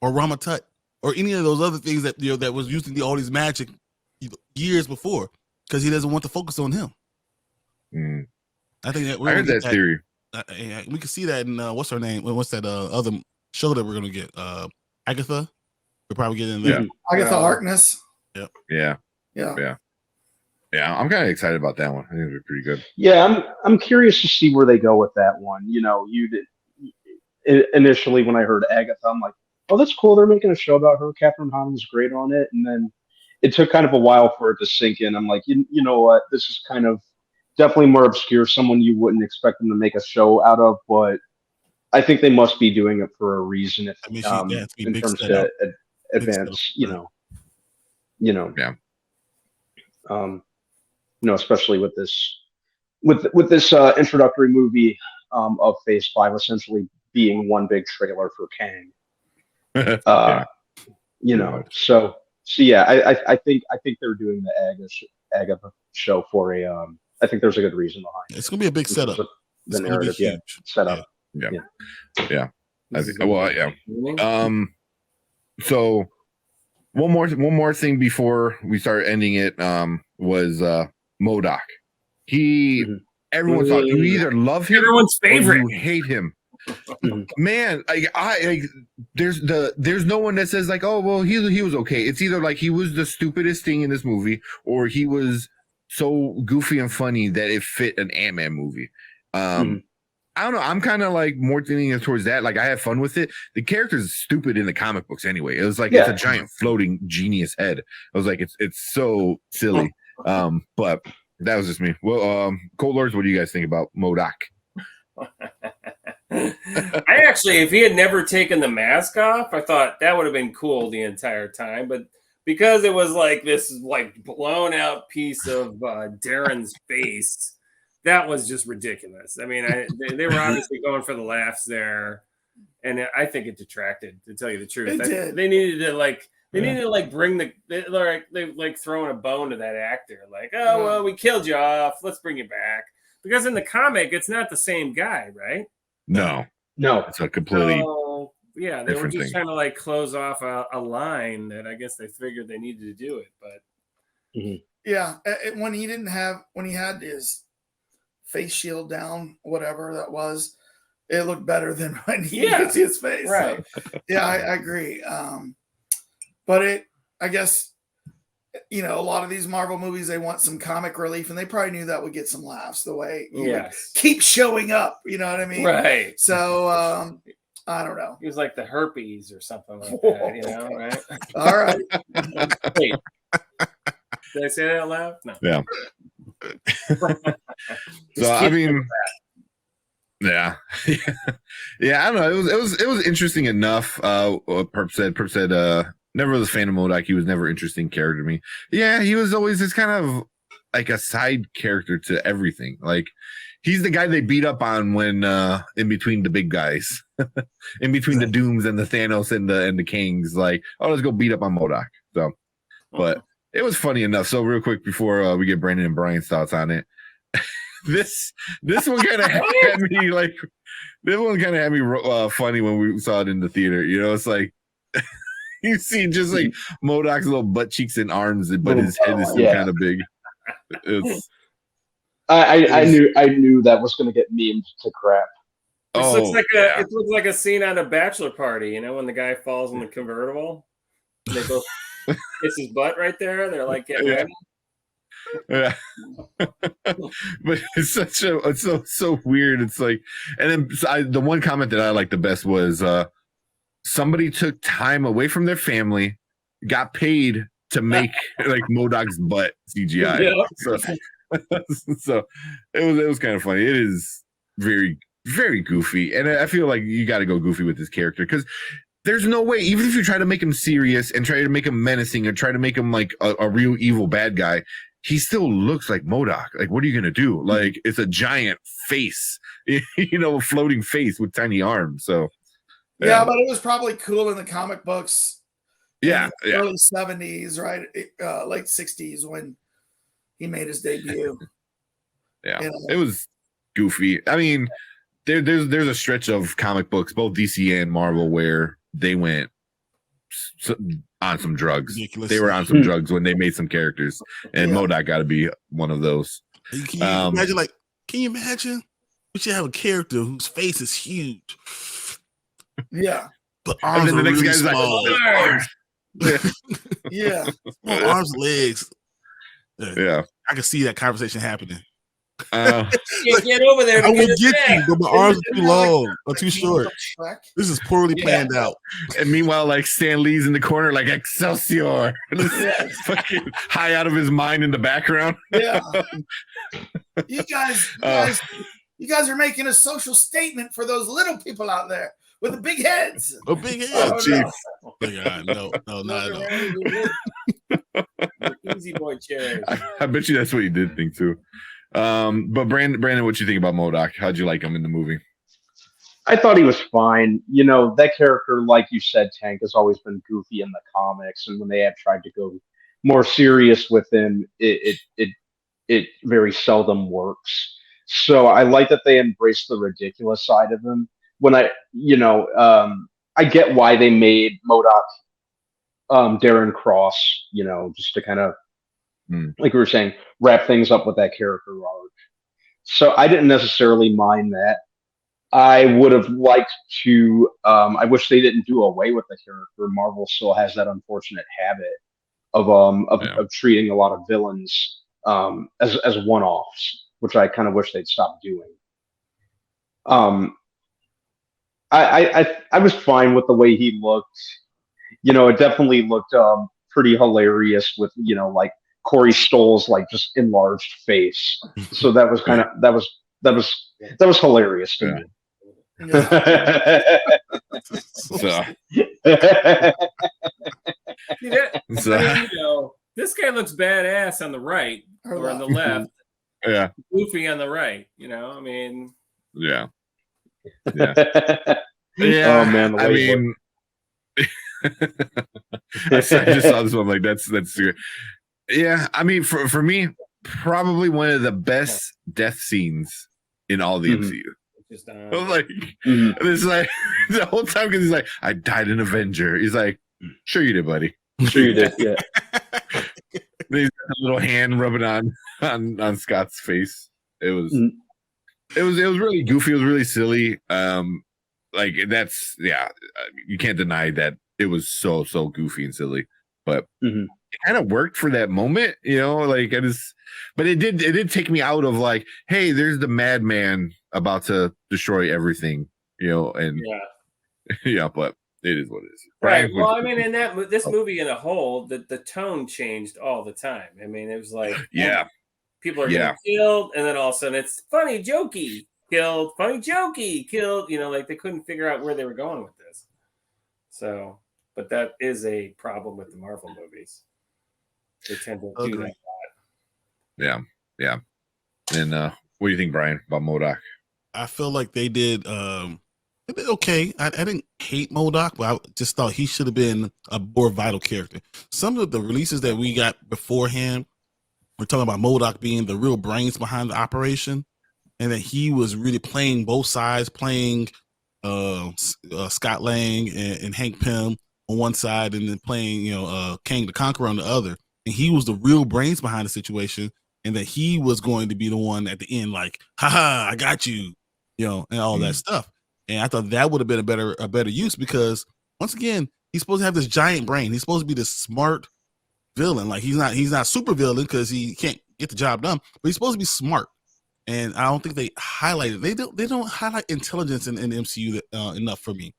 or Ramatut or any of those other things that that was using all these magic years before, because he doesn't want to focus on him. I think that I heard that theory. We can see that in what's her name? What's that other show that we're gonna get? Agatha. We'll probably get in there. Yeah. Agatha Harkness. Yep. Yeah. I'm kind of excited about that one. I think it'll be pretty good. Yeah, I'm curious to see where they go with that one. You know, initially when I heard Agatha, I'm like, oh, that's cool. They're making a show about her. Catherine Hahn's great on it. And then it took kind of a while for it to sink in. I'm like, you know what? This is kind of definitely more obscure, someone you wouldn't expect them to make a show out of, but I think they must be doing it for a reason. If in terms to advance, especially with this introductory movie of Phase 5 essentially being one big trailer for Kang. So yeah, I think they're doing the Agatha show for a. I think there's a good reason behind it. It's gonna be a big setup. The narrative, setup. Yeah. I think. Well, yeah. So one more thing before we start ending it was MODOK. Everyone thought you either love him, everyone's favorite, or you hate him. Man, there's no one that says like, oh well, he was okay. It's either like he was the stupidest thing in this movie, or he was so goofy and funny that it fit an Ant-Man movie. I don't know. I'm kind of like more leaning towards that. Like I had fun with it. The character's stupid in the comic books anyway. It was like it's a giant floating genius head. I was like, it's so silly. But that was just me. Well, Cold Lords, what do you guys think about MODOK? I actually, if he had never taken the mask off, I thought that would have been cool the entire time. But because it was like this like blown out piece of Darren's face, that was just ridiculous. I mean, they were obviously going for the laughs there, and I think it detracted, to tell you the truth. They needed to bring they throwing a bone to that actor, like, oh well, we killed you off, let's bring you back. Because in the comic, it's not the same guy, right? No, it's a completely they were just trying to like close off a line that I guess they figured they needed to do it, but when he had his face shield down, whatever that was, it looked better than when you could see his face. Right? So, I agree. But I guess. A lot of these Marvel movies, they want some comic relief, and they probably knew that would get some laughs the way he would keep showing up. You know what I mean? Right. So, I don't know. He was like the herpes or something like that, right? All right. Wait. Did I say that out loud? No. Yeah. So, I mean, yeah. I don't know. It was interesting enough. Perp said, never was a fan of MODOK. He was never an interesting character to me. Yeah, he was always this kind of like a side character to everything. Like he's the guy they beat up on when in between the big guys, in between the Dooms and the Thanos and the Kings. Like, oh, let's go beat up on MODOK. So, but it was funny enough. So real quick before we get Brandon and Brian's thoughts on it, this one kind of had me like. This one kind of had me funny when we saw it in the theater. It's like. You see just like MODOK's little butt cheeks and arms, but his head is still kind of big. I knew that was going to get memed to crap. It looks like a scene at a bachelor party, when the guy falls in the convertible. And they both it's his butt right there. They're like getting ready. Yeah. But it's so weird. It's like, and then the one comment that I liked the best was somebody took time away from their family, got paid to make like MODOK's butt CGI. Yeah. So it was kind of funny. It is very, very goofy. And I feel like you got to go goofy with this character because there's no way, even if you try to make him serious and try to make him menacing or try to make him like a real evil bad guy, he still looks like MODOK. Like, what are you going to do? Like, it's a giant face, a floating face with tiny arms. So, yeah, but it was probably cool in the comic books. Yeah, early 70s, right? Late 60s when he made his debut. Yeah, it was goofy. I mean, there's a stretch of comic books, both DC and Marvel, where they went on some drugs. Ridiculous. They were on some drugs when they made some characters, and MODOK got to be one of those. Can you imagine? Like, can you imagine? We should have a character whose face is huge. Yeah, but arms and then the next guy's small. Like, yeah, small arms, legs. Yeah, I can see that conversation happening. Get over there. I will get you, but my arms are too long or too short. This is poorly planned out. And meanwhile, like Stan Lee's in the corner, like Excelsior, fucking high out of his mind in the background. Yeah, you guys are making a social statement for those little people out there with the big heads. A big head, no, not at all. Easy boy chairs. I bet you that's what you did think too. But Brandon, what you think about MODOK? How'd you like him in the movie? I thought he was fine. That character, like you said, Tank, has always been goofy in the comics, and when they have tried to go more serious with him, it very seldom works. So I like that they embrace the ridiculous side of him. When I get why they made MODOK Darren Cross, just to kind of, like we were saying, wrap things up with that character arc. So I didn't necessarily mind that. I would have liked to, I wish they didn't do away with the character. Marvel still has that unfortunate habit of treating a lot of villains as one-offs, which I kind of wish they'd stop doing. I was fine with the way he looked. It definitely looked pretty hilarious with like Corey Stoll's like just enlarged face. So that was kind of that was hilarious to me. So, this guy looks badass on the right or on the left. Yeah, goofy on the right. I mean, yeah. Oh man, I mean, I just saw this one. Like that's good. Yeah, I mean, for me, probably one of the best death scenes in all the MCU. Just like, it's like the whole time because he's like, I died an Avenger. He's like, sure you did, buddy. Sure you did. Yeah. He's got a little hand rubbing on Scott's face. It was really goofy. It was really silly. Like that's you can't deny that it was so goofy and silly, but it kind of worked for that moment, like but it did take me out of like, hey, there's the madman about to destroy everything, and but it is what it is. Right. Well, I mean, in this movie in a whole, the tone changed all the time. I mean, it was like, people are getting killed, and then all of a sudden it's funny, jokey, killed, funny, jokey, killed. Like they couldn't figure out where they were going with this. So, but that is a problem with the Marvel movies. They tend to do that a lot. Yeah. And what do you think, Brian, about MODOK? I feel like they did okay. I didn't hate MODOK, but I just thought he should have been a more vital character. Some of the releases that we got beforehand, we're talking about MODOK being the real brains behind the operation, and that he was really playing both sides, playing Scott Lang and Hank Pym on one side, and then playing Kang the Conqueror on the other. And he was the real brains behind the situation, and that he was going to be the one at the end, like, haha, I got you, and all that stuff. And I thought that would have been a better use, because once again, he's supposed to have this giant brain. He's supposed to be this smart villain. Like he's not super villain because he can't get the job done, but he's supposed to be smart. And I don't think they highlighted. They don't highlight intelligence in the MCU enough for me.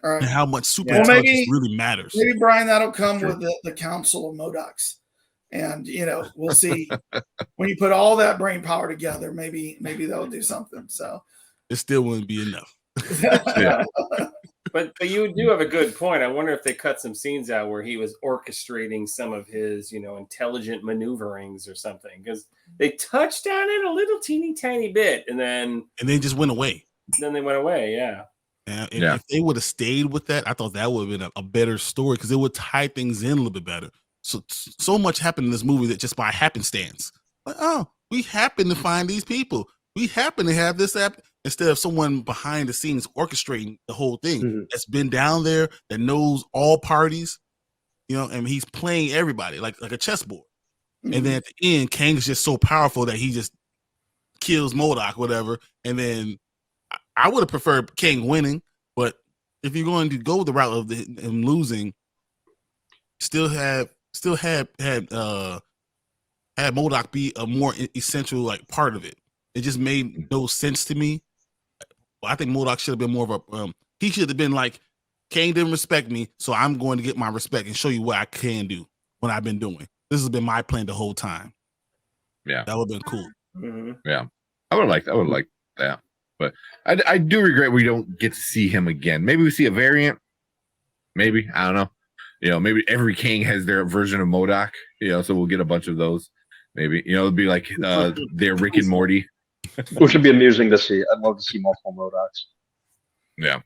All right. And how much super intelligence really matters. Maybe, Brian, that'll come with the Council of MODOKs. And we'll see when you put all that brain power together, maybe they'll do something. So it still wouldn't be enough. But you do have a good point. I wonder if they cut some scenes out where he was orchestrating some of his, intelligent maneuverings or something, because they touched on it a little teeny tiny bit, and then just went away. Then they went away. Yeah. And if they would have stayed with that, I thought that would have been a better story, because it would tie things in a little bit better. So much happened in this movie that just by happenstance, like, oh, we happen to find these people. We happen to have this app, instead of someone behind the scenes orchestrating the whole thing that's been down there, that knows all parties, and he's playing everybody like a chessboard. And then at the end, Kang is just so powerful that he just kills MODOK, whatever. And then I would have preferred Kang winning, but if you're going to go the route of him losing, still had MODOK be a more essential part of it. It just made no sense to me. I think MODOK should have been more of a he should have been like, Kang didn't respect me, so I'm going to get my respect and show you what I can do, what I've been doing. This has been my plan the whole time. Yeah, that would have been cool. Yeah, I would like that, but I do regret we don't get to see him again. Maybe we see a variant. Maybe, I don't know. Maybe every Kang has their version of MODOK. So we'll get a bunch of those. Maybe it'll be like their Rick and Morty. Which would be amusing to see. I'd love to see multiple MODOKs. Yeah,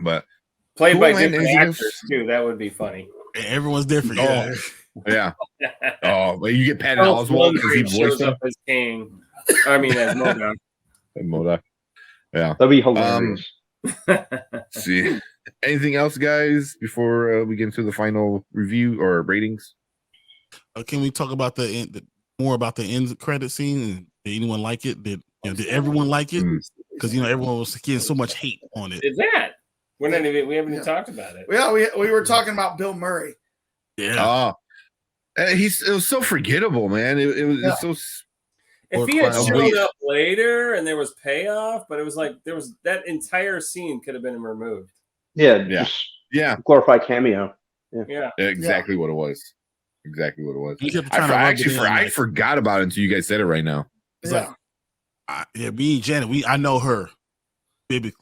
but played by different actors too. That would be funny. Everyone's different. Yeah. Oh, well, you get Patton Oswalt because he voiced him as King. I mean, as MODOK. MODOK. Yeah, that'd be hilarious. See, anything else, guys, before we get into the final review or ratings? Can we talk about more about the end credit scene? Did anyone like it? Did everyone like it? Because everyone was getting so much hate on it. Did that? We haven't even talked about it. Yeah, we were talking about Bill Murray. Yeah. it was so forgettable, man. It was Yeah. it's so. If he had Or showed wait. up later and there was payoff, but it was like there was that entire scene could have been removed. Yeah, Yeah. just Yeah, glorified cameo. Yeah. exactly what it was. Exactly what it was. You kept trying to rub it in, I like- forgot about it until you guys said it right now. It's like, yeah, me and Janet, I know her, baby.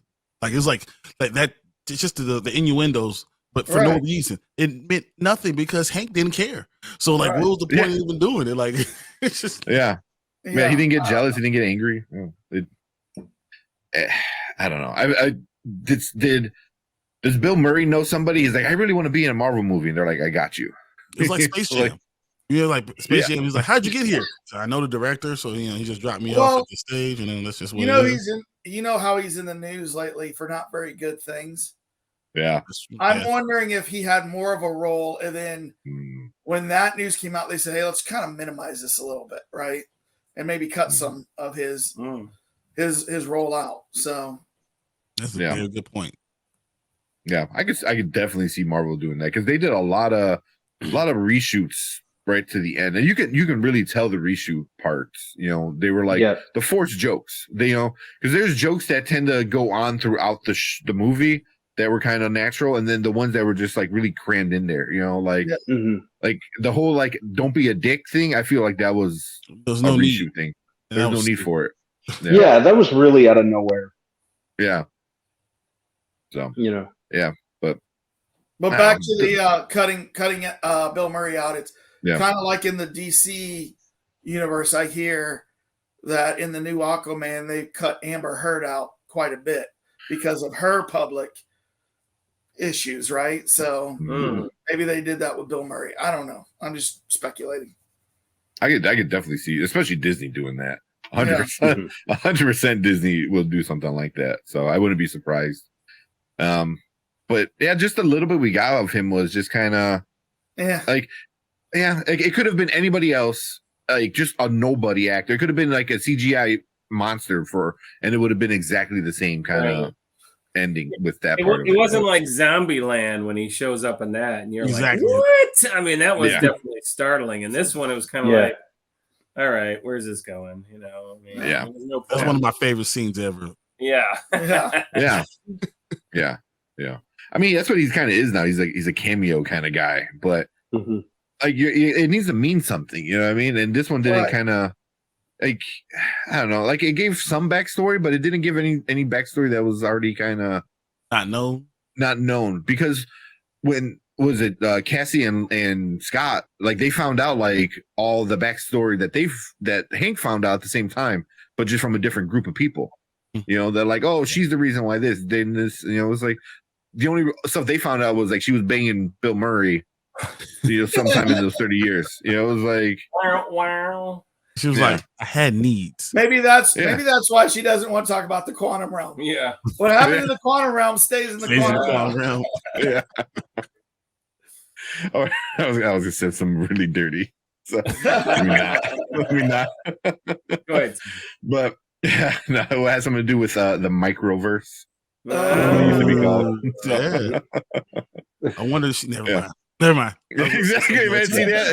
Like it's like that. It's just the innuendos, but for no reason. It meant nothing because Hank didn't care. So like, what was the point of even doing it? Like, it's just Yeah, he didn't get jealous. He didn't get angry. I don't know. Does Bill Murray know somebody? He's like, I really want to be in a Marvel movie, and they're like, I got you. It's like Space Jam. Like Space Jam. He's like, how'd you get here? So I know the director, so he just dropped me off at the stage, and then that's just what you know how he's in the news lately for not very good things. Yeah, I'm wondering if he had more of a role, and then when that news came out, they said, hey, let's kind of minimize this a little bit, right, and maybe cut some of his role out. So that's a very good point. Yeah, I could definitely see Marvel doing that because they did a lot of reshoots right to the end, and you can really tell the reshoot parts. They were like the forced jokes. Because there's jokes that tend to go on throughout the movie that were kind of natural, and then the ones that were just like really crammed in there. Like the whole like don't be a dick thing. I feel like that was there's no reshoot thing. There's no need for it. Yeah, that was really out of nowhere. Yeah. So but back to the cutting Bill Murray out. It's kind of like in the DC universe. I hear that in the new Aquaman they cut Amber Heard out quite a bit because of her public issues, right? So maybe they did that with Bill Murray. I don't know. I'm just speculating. I could definitely see, especially Disney doing that. 100% Disney will do something like that. So I wouldn't be surprised. But yeah, just a little bit we got of him was just kind of like it could have been anybody else, like just a nobody actor. It could have been like a CGI monster and it would have been exactly the same kind of ending with that part. It wasn't like Zombieland when he shows up in that, and you're like, what? I mean, that was definitely startling. And this one, it was kind of like, all right, where's this going? That's one of my favorite scenes ever. Yeah. I mean, that's what he kind of is now. He's a cameo kind of guy, but like it needs to mean something, you know what I mean? And this one didn't kind of like, I don't know, like it gave some backstory, but it didn't give any backstory that was already kind of not known because when was it Cassie and Scott, like they found out like all the backstory that Hank found out at the same time, but just from a different group of people. They're like, oh, she's the reason why this, then this, it was like the only stuff they found out was like she was banging Bill Murray, sometime in those 30 years. It was like, wow. She was like, I had needs. Maybe that's why she doesn't want to talk about the quantum realm. Yeah. What happened in the quantum realm stays in the quantum realm. Yeah. Oh, I was gonna say some really dirty. So maybe not. Go ahead. But yeah, no, it has something to do with the microverse. It used to be called. So. I wonder if she never mind. Exactly, man. See that?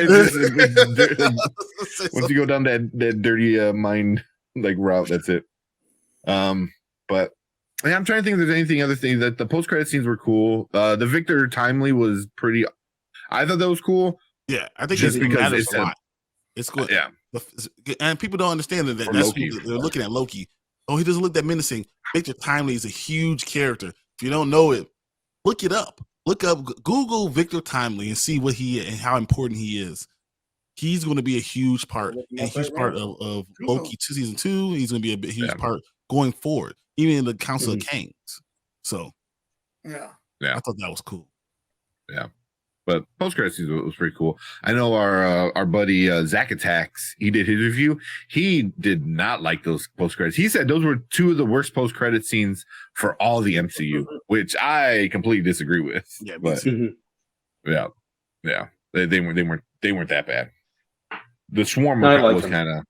Once you go down that dirty mind like route, that's it. But yeah, I'm trying to think if there's anything other thing that the post credit scenes were cool. The Victor Timely was pretty. I thought that was cool. Yeah, I think just because it's a lot. It's good. Yeah, and people don't understand that that's Loki. They're looking at Loki. Oh, he doesn't look that menacing. Victor Timely is a huge character. If you don't know it, look it up. Look up, Google Victor Timely and see what he and how important he is. He's going to be a huge part, of Loki season 2. He's going to be a huge part going forward, even in the Council of Kangs. So, yeah, I thought that was cool. Yeah. But post credit scenes was pretty cool. I know our buddy Zach Attacks, he did his review. He did not like those post credits. He said those were two of the worst post credit scenes for all the MCU, which I completely disagree with. Yeah, but they weren't that bad. The swarm was kind of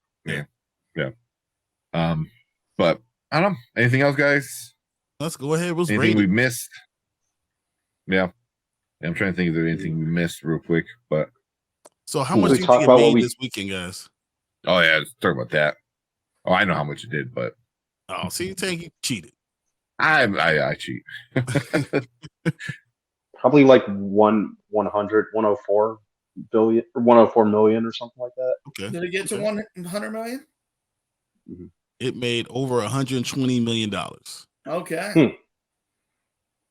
but I don't know. Anything else, guys? Let's go ahead. Anything we missed? Yeah. I'm trying to think if there's anything we missed real quick, but So how much We do you talk think it about what made we- this weekend, guys? Oh yeah, let's talk about that. Oh, I know how much it did, but Oh, see, you think you cheated. I cheat. Probably like 104 billion or 104 million or something like that. Okay. Did it get to 100 million? It made over $120 million Okay.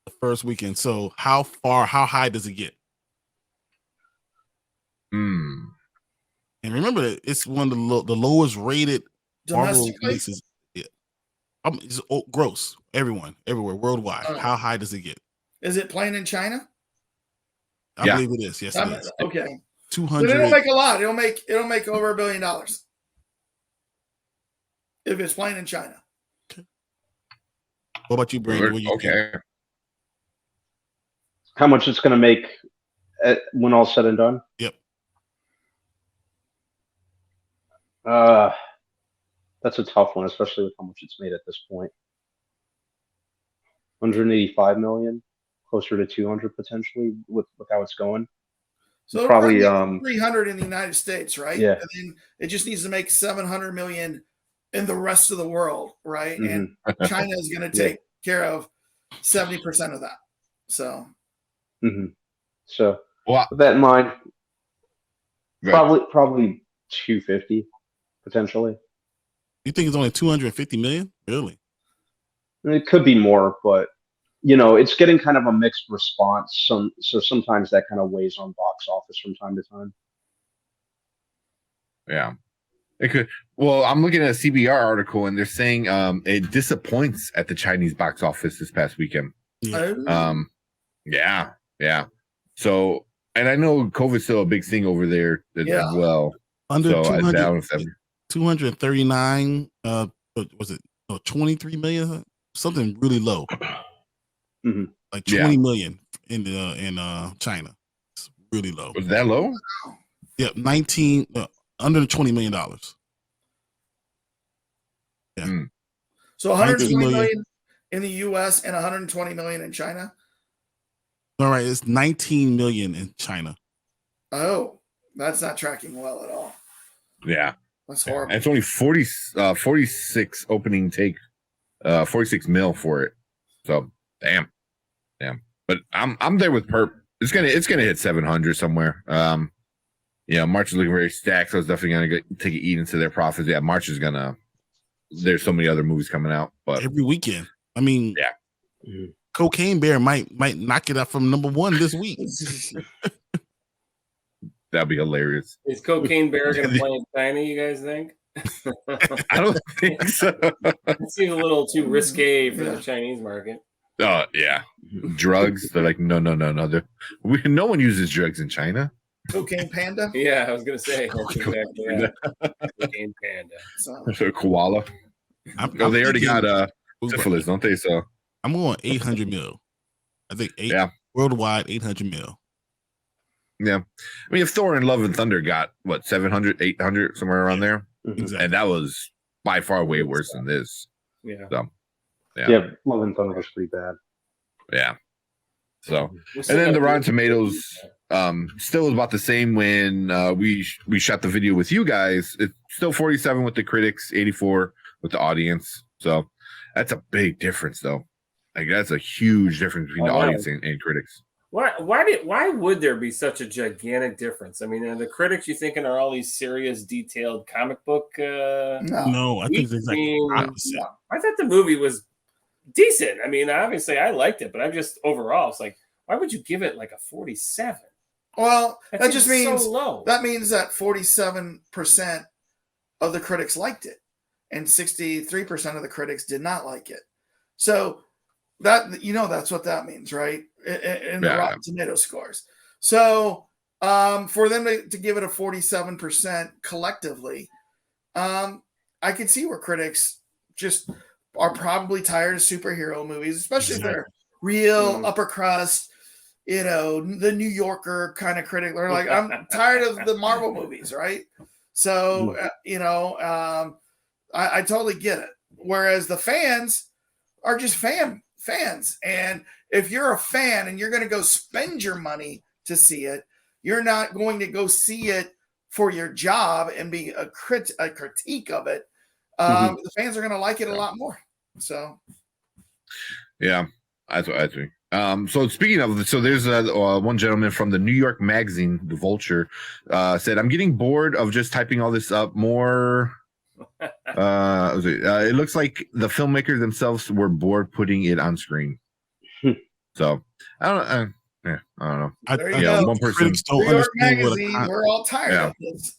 the first weekend. So how high does it get? Hmm. And remember that it's one of the lowest rated Marvel Domestically? releases. Yeah. It's gross. Everywhere, worldwide. Oh. How high does it get? Is it playing in China? I Yeah. believe it is. Yes, it is. Okay. But 200. it'll make a lot. It'll make over $1 billion if it's playing in China. What about you, Brandon? What do you think? Okay. How much it's going to make when all's said and done? Yep. That's a tough one, especially with how much it's made at this point. 185 million, closer to 200 potentially with how it's going. So it'll Probably, make 300 in the United States, right? Yeah. And then it just needs to make 700 million in the rest of the world, right? And China is going to take care of 70% of that. So. So Well, with that in mind, Right. probably 250 potentially. You think it's only 250 million? Really? It could be more, but it's getting kind of a mixed response. So sometimes that kind of weighs on box office from time to time. Yeah. It could. Well, I'm looking at a CBR article and they're saying it disappoints at the Chinese box office this past weekend. Yeah. Yeah. So, and I know COVID's still a big thing over there as well. Under So 200, 239 was it 23 million? Something really low. Like 20 million in China. It's really low. Was that low? Yep, 19 under $20 million. Yeah. So 120 million in the US and 120 million in China. All right, it's 19 million in China. Oh, that's not tracking well at all. Yeah. That's horrible. And it's only 46 opening take, 46 mil for it. So damn. But I'm there with Perp. It's gonna hit 700 somewhere. March is looking very stacked, so it's definitely gonna take it into their profits. Yeah, March is gonna. There's so many other movies coming out, but every weekend. I mean, Cocaine Bear might knock it out from number 1 this week. That'd be hilarious. Is Cocaine Bear going to play in China, you guys think? I don't think so. It seems a little too risque for the Chinese market. Yeah. Drugs. They're like, no. No one uses drugs in China. Cocaine Panda? Yeah, I was going to say. That's exactly that. Cocaine Panda. So koala. They already got syphilis, don't they? So I'm going 800 mil. I think worldwide 800 mil. Yeah. I mean, if Thor and Love and Thunder got, 700, 800, somewhere around there. Exactly. And that was by far way worse than this. Yeah. So, yeah, Love and Thunder was pretty bad. Yeah. So, and then the Rotten Tomatoes still is about the same when we shot the video with you guys. It's still 47 with the critics, 84 with the audience. So that's a big difference, though. Like, that's a huge difference between the audience and critics. Why would there be such a gigantic difference? I mean, are the critics you thinking are all these serious, detailed comic book? No, I think it's exactly opposite. I thought the movie was decent. I mean, obviously I liked it, but I'm just overall, it's like, why would you give it like a 47? Well, that just means so low. That means that 47% of the critics liked it, and 63% of the critics did not like it. So that that's what that means, right? In the Rotten Tomato scores. So for them to give it a 47% collectively, I could see where critics just are probably tired of superhero movies, especially if they're real upper crust, the New Yorker kind of critic. They're like, I'm tired of the Marvel movies, right? So, I totally get it. Whereas the fans are just fans. And if you're a fan and you're going to go spend your money to see it, you're not going to go see it for your job and be a critique of it. The fans are going to like it a lot more. So, yeah, that's what I think. So speaking of, so there's one gentleman from the New York magazine, The Vulture, said, "I'm getting bored of just typing all this up more." It looks like the filmmakers themselves were bored putting it on screen. So I don't know. One person. Critics don't understand magazine, we're all tired of this.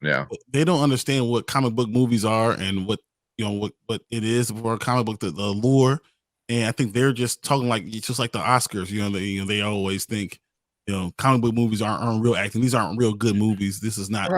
Yeah, they don't understand what comic book movies are and what what it is for a comic book, the allure. And I think they're just talking just like the Oscars. They always think comic book movies aren't real acting. These aren't real good movies. This is not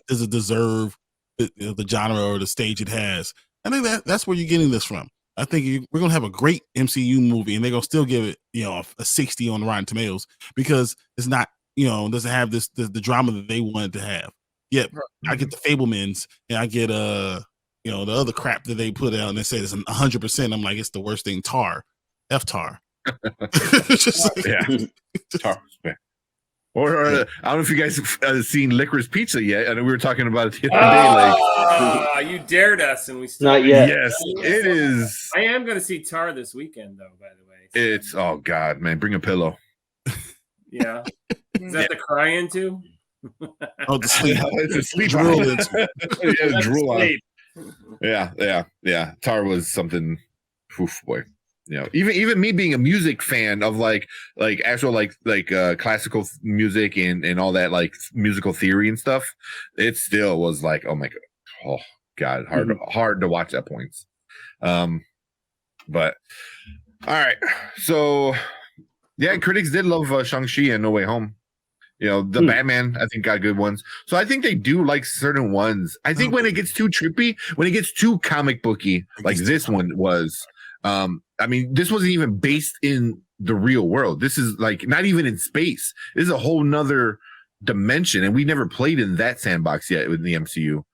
does it deserve the genre or the stage it has. I think that's where you're getting this from. I think we're gonna have a great MCU movie, and they're gonna still give it a 60 on Rotten Tomatoes because it's not doesn't have the drama that they wanted to have. Yep, I get the Fablemans, and I get the other crap that they put out and they say it's 100%. I'm like, it's the worst thing. Tar. Tar. Tar. Or I don't know if you guys have seen Licorice Pizza yet. I know we were talking about it the other day. You dared us, and we still not yet. Yes, it is. I am going to see Tar this weekend, though. By the way, it's oh god, man, bring a pillow. Yeah, is that the cry into? Oh, the sleep. It's a sleep. Drool on. Yeah. Tar was something. Oof, boy. Even me being a music fan of like actual like classical music and all that like musical theory and stuff, it still was like, oh my god, hard to watch at points. But all right, so yeah, critics did love Shang-Chi and No Way Home. The Batman, I think, got good ones. So I think they do like certain ones. I think when it gets too trippy, when it gets too comic booky, like this one was. I mean, this wasn't even based in the real world. This is like not even in space. This is a whole nother dimension, and we never played in that sandbox yet in the MCU.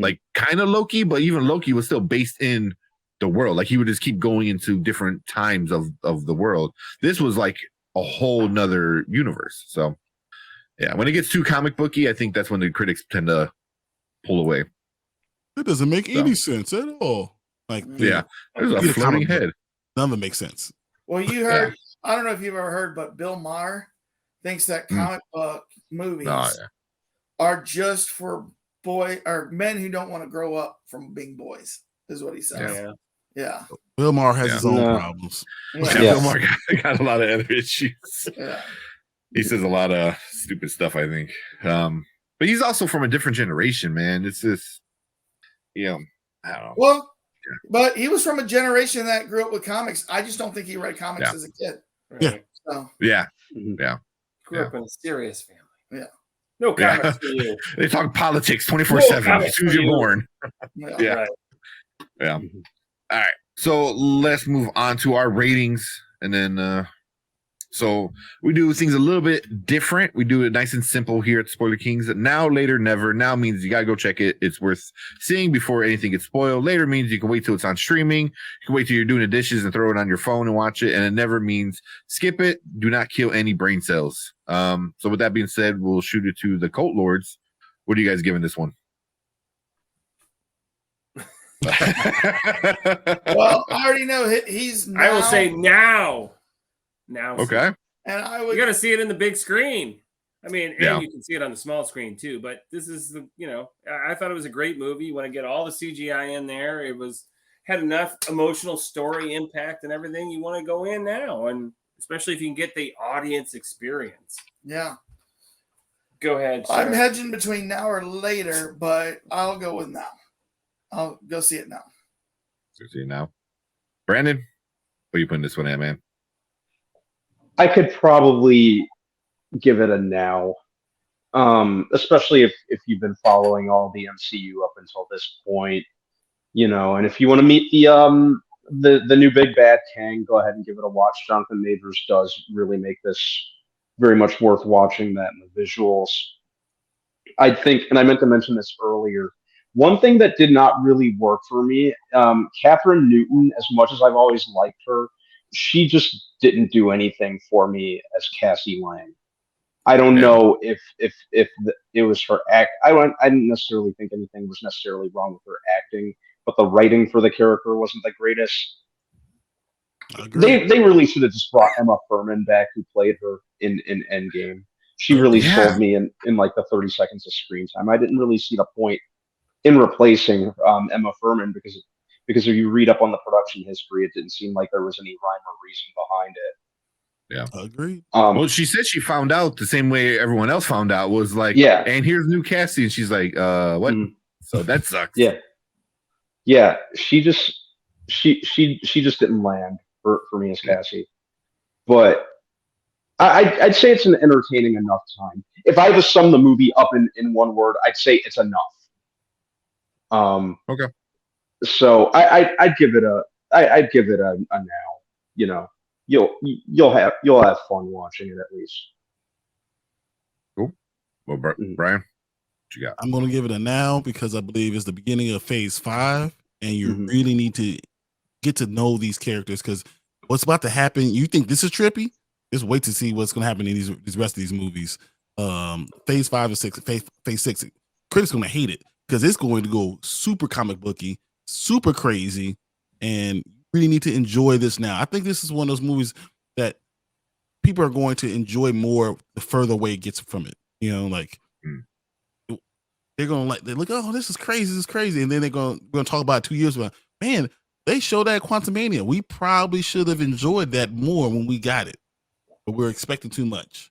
Like kind of Loki, but even Loki was still based in the world. Like he would just keep going into different times of the world. This was like a whole nother universe. So yeah, when it gets too comic booky, I think that's when the critics tend to pull away. It doesn't make any sense at all. Like, there's a floating head. None of it makes sense. Well, you heard, I don't know if you've ever heard, but Bill Maher thinks that comic book movies are just for men who don't want to grow up from being boys, is what he says. Yeah. Bill Maher has his own problems. Bill Maher got a lot of other issues. Yeah. He says a lot of stupid stuff, I think. But he's also from a different generation, man. It's just, I don't know. Well, but he was from a generation that grew up with comics. I just don't think he read comics as a kid. Right? Yeah. Grew up in a serious family. Yeah. No comics for you. They talk politics 24/7 as soon as you're born. Yeah. All right. So let's move on to our ratings, and then so we do things a little bit different. We do it nice and simple here at Spoiler Kings. Now, later, never. Now means you gotta go check it. It's worth seeing before anything gets spoiled. Later means you can wait till it's on streaming. You can wait till you're doing the dishes and throw it on your phone and watch it. And it never means skip it. Do not kill any brain cells. So with that being said, we'll shoot it to the Cult Lords. What are you guys giving this one? Well, I already know he's. I will say now. Okay. And you got to see it in the big screen. I mean, and you can see it on the small screen too. But this is I thought it was a great movie. You want to get all the CGI in there. It had enough emotional story impact and everything. You want to go in now, and especially if you can get the audience experience. Yeah. Go ahead. Sir. I'm hedging between now or later, but I'll go with now. I'll go see it now. See it now. Brandon, what are you putting this one at, man? I could probably give it a now, especially if you've been following all the MCU up until this point, and if you want to meet the new big bad Kang, go ahead and give it a watch. Jonathan Majors does really make this very much worth watching. That and the visuals. I think, and I meant to mention this earlier, one thing that did not really work for me, Catherine Newton, as much as I've always liked her, she just didn't do anything for me as Cassie Lang. I don't know if it was her act. I didn't necessarily think anything was necessarily wrong with her acting, but the writing for the character wasn't the greatest. They really should have just brought Emma Furman back, who played her in Endgame. She really sold me in like the 30 seconds of screen time. I didn't really see the point in replacing Emma Furman because if you read up on the production history, it didn't seem like there was any rhyme or reason behind it. Yeah, agreed. Well, she said she found out the same way everyone else found out, was like, and here's new casting. And she's like, what? So that sucks. Yeah. She just didn't land for me as Cassie, but I'd say it's an entertaining enough time. If I had to sum the movie up in one word, I'd say it's enough. Okay. So I'd give it a now. You know, you'll have fun watching it at least. Cool. Well, Brian, what you got? I'm going to give it a now because I believe it's the beginning of Phase 5, and you really need to get to know these characters, because what's about to happen, you think this is trippy? Just wait to see what's going to happen in these rest of these movies. Phase 5 and 6, Phase 6, critics going to hate it because it's going to go super comic booky, super crazy, and you really need to enjoy this now. I think this is one of those movies that people are going to enjoy more the further away it gets from it. You know, like they're going to they look, oh, this is crazy, and then they're going to talk about it 2 years ago. Man, they showed that Quantumania. We probably should have enjoyed that more when we got it, but we're expecting too much.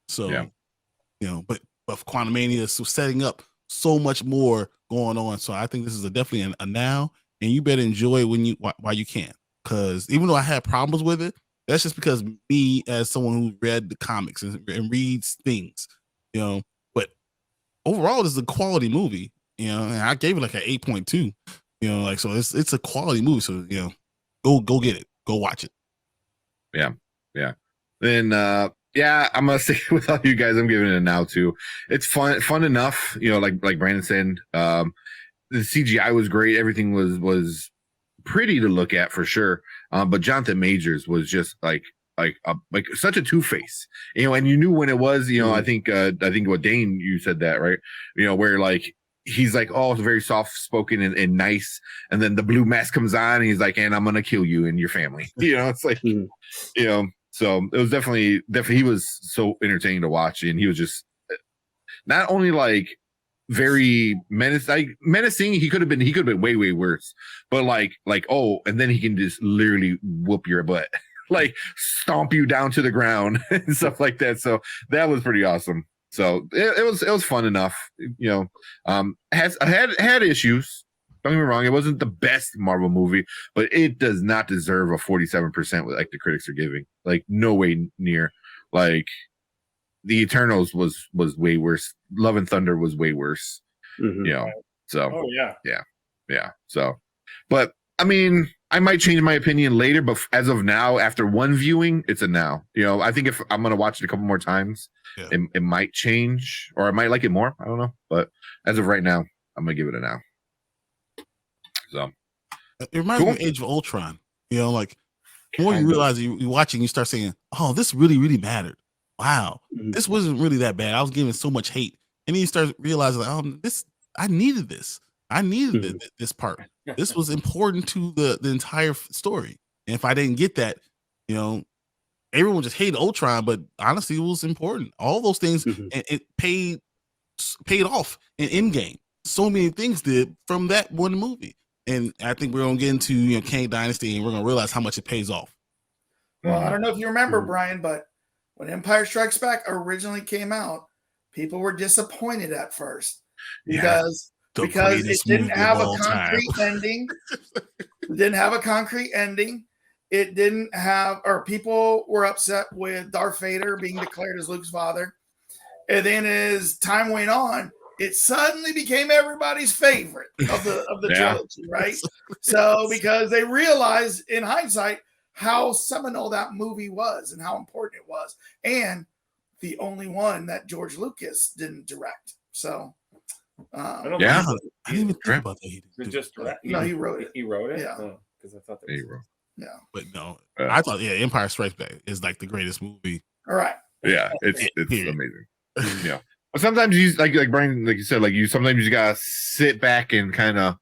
So, you know, but Quantumania is setting up so much more going on. So I think this is definitely a now, and you better enjoy it while you can. Because even though I had problems with it, that's just because me as someone who read the comics and reads things, you know. But overall, this is a quality movie, you know. And I gave it like an 8.2, you know, like, so it's a quality movie. So, you know, go get it, go watch it. Yeah. Then I'm gonna stay with all you guys. I'm giving it a now too. It's fun enough, you know, like Brandon said. The CGI was great. Everything was pretty to look at for sure. But Jonathan Majors was just like such a two-face, you know, and you knew when it was, you know. I think what Dane, you said that, right? You know, where like he's like, oh, very soft spoken and nice, and then the blue mask comes on and he's like, and I'm gonna kill you and your family. You know, it's like, you know. So it was definitely he was so entertaining to watch, and he was just not only like very menacing. He could have been way worse, but like oh, and then he can just literally whoop your butt, like stomp you down to the ground and stuff like that. So that was pretty awesome. So it was fun enough, you know. Had issues. Don't get me wrong, it wasn't the best Marvel movie, but it does not deserve a 47% like the critics are giving. Like, no way near. Like, The Eternals was way worse. Love and Thunder was way worse. You know. So yeah. So, but I mean, I might change my opinion later, but as of now, after one viewing, it's a now. You know, I think if I'm gonna watch it a couple more times, it might change, or I might like it more. I don't know, but as of right now, I'm gonna give it a now. So it reminds me of Age of Ultron. You know, like the more you realize you're watching, you start saying, "Oh, this really mattered. Wow, this wasn't really that bad. I was getting so much hate," and then you start realizing, like, "Oh, I needed this. I needed this part. This was important to the entire story. And if I didn't get that, you know, everyone just hated Ultron, but honestly, it was important. All those things, and it paid off in Endgame. So many things did from that one movie." And I think we're gonna get into, you know, Kang Dynasty, and we're gonna realize how much it pays off. Well, I don't know if you remember, Brian, but when Empire Strikes Back originally came out, people were disappointed at first because it didn't have a concrete ending. It didn't have a concrete ending. It didn't have, or people were upset with Darth Vader being declared as Luke's father. And then as time went on, it suddenly became everybody's favorite of the trilogy, right? So because they realized in hindsight how seminal that movie was and how important it was, and the only one that George Lucas didn't direct. So I didn't even think about that. He just direct. No, he wrote it. He wrote it. Yeah, because I thought that was yeah. But no, I thought Empire Strikes Back is like the greatest movie. All right. Yeah, it's Period. amazing. Yeah. But sometimes you like Brian, like you said, like sometimes you gotta sit back and kind of.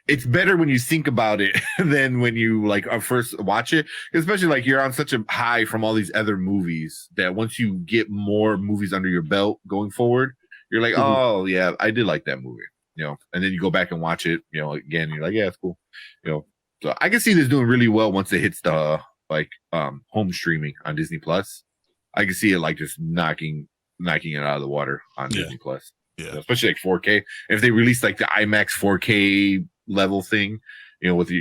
It's better when you think about it than when you like first watch it, especially like you're on such a high from all these other movies that once you get more movies under your belt going forward, you're like, oh yeah, I did like that movie, and then you go back and watch it, again, you're like, yeah, it's cool, So I can see this doing really well once it hits the home streaming on Disney Plus. I can see it like just knocking it out of the water on Disney Plus. Yeah, especially like 4K. If they release like the IMAX 4K level thing, with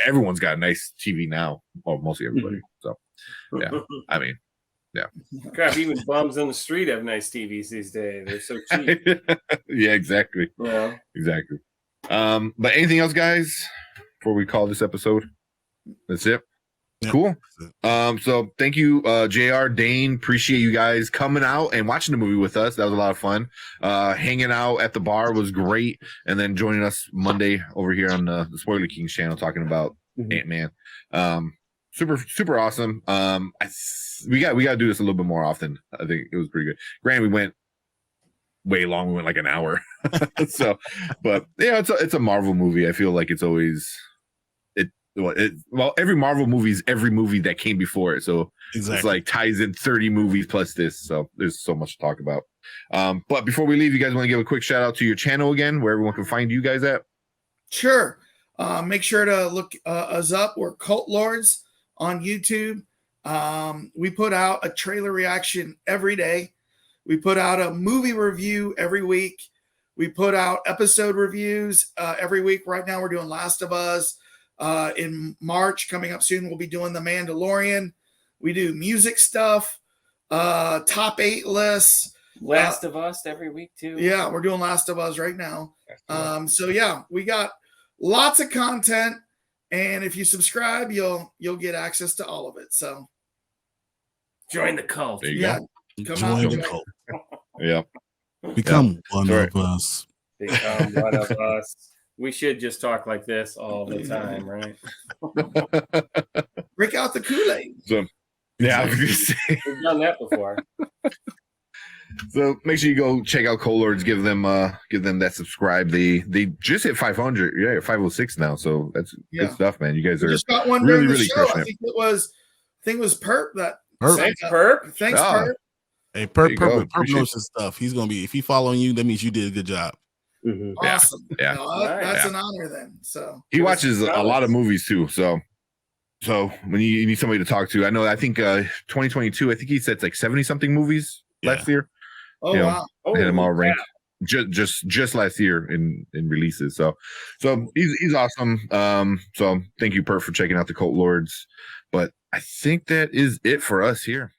everyone's got a nice TV now, or mostly everybody. So, yeah, I mean, yeah. Crap, even bums on the street have nice TVs these days. They're so cheap. Yeah, exactly. Yeah, exactly. But anything else, guys, before we call this episode? That's it. Yep. Cool. So thank you, JR, Dane. Appreciate you guys coming out and watching the movie with us. That was a lot of fun. Hanging out at the bar was great, and then joining us Monday over here on the Spoiler Kings channel talking about Ant-Man. Super awesome. We got to do this a little bit more often. I think it was pretty good. Granted, we went way long. We went like an hour. So, but yeah, it's a Marvel movie. I feel like it's always. Every Marvel movie is every movie that came before it, so it's like ties in 30 movies plus this, so there's so much to talk about. But before we leave, you guys want to give a quick shout out to your channel again, where everyone can find you guys at? Sure. Make sure to look us up. We're Cult Lords on YouTube. We put out a trailer reaction every day. We put out a movie review every week. We put out episode reviews every week. Right now we're doing Last of Us. In March, coming up soon, we'll be doing The Mandalorian. We do music stuff, top 8 lists. Last of Us every week too. Yeah, we're doing Last of Us right now. So yeah, we got lots of content, and if you subscribe, you'll get access to all of it. So join the cult. Yeah, join the cult. Yeah, become one of us. Become one of us. We should just talk like this all the time, right? Break out the Kool-Aid. So, yeah, I was gonna say. We've done that before. So make sure you go check out Colords. Give them that subscribe. They just hit 500. Yeah, 506 now. So that's good stuff, man. You guys are just got one really crushing it. I think it was Perp that. Thanks, Perp. Thanks, Perp. Hey, Perp knows his stuff. He's gonna be, if he following you, that means you did a good job. Awesome. Yeah. No, that's an honor then. So he watches a lot of movies too. So when you need somebody to talk to, I think 2022, I think he said it's like 70 something movies last year. Oh, wow. Had them all ranked just last year in releases. So he's awesome. So thank you, Perf, for checking out the Cult Lords. But I think that is it for us here.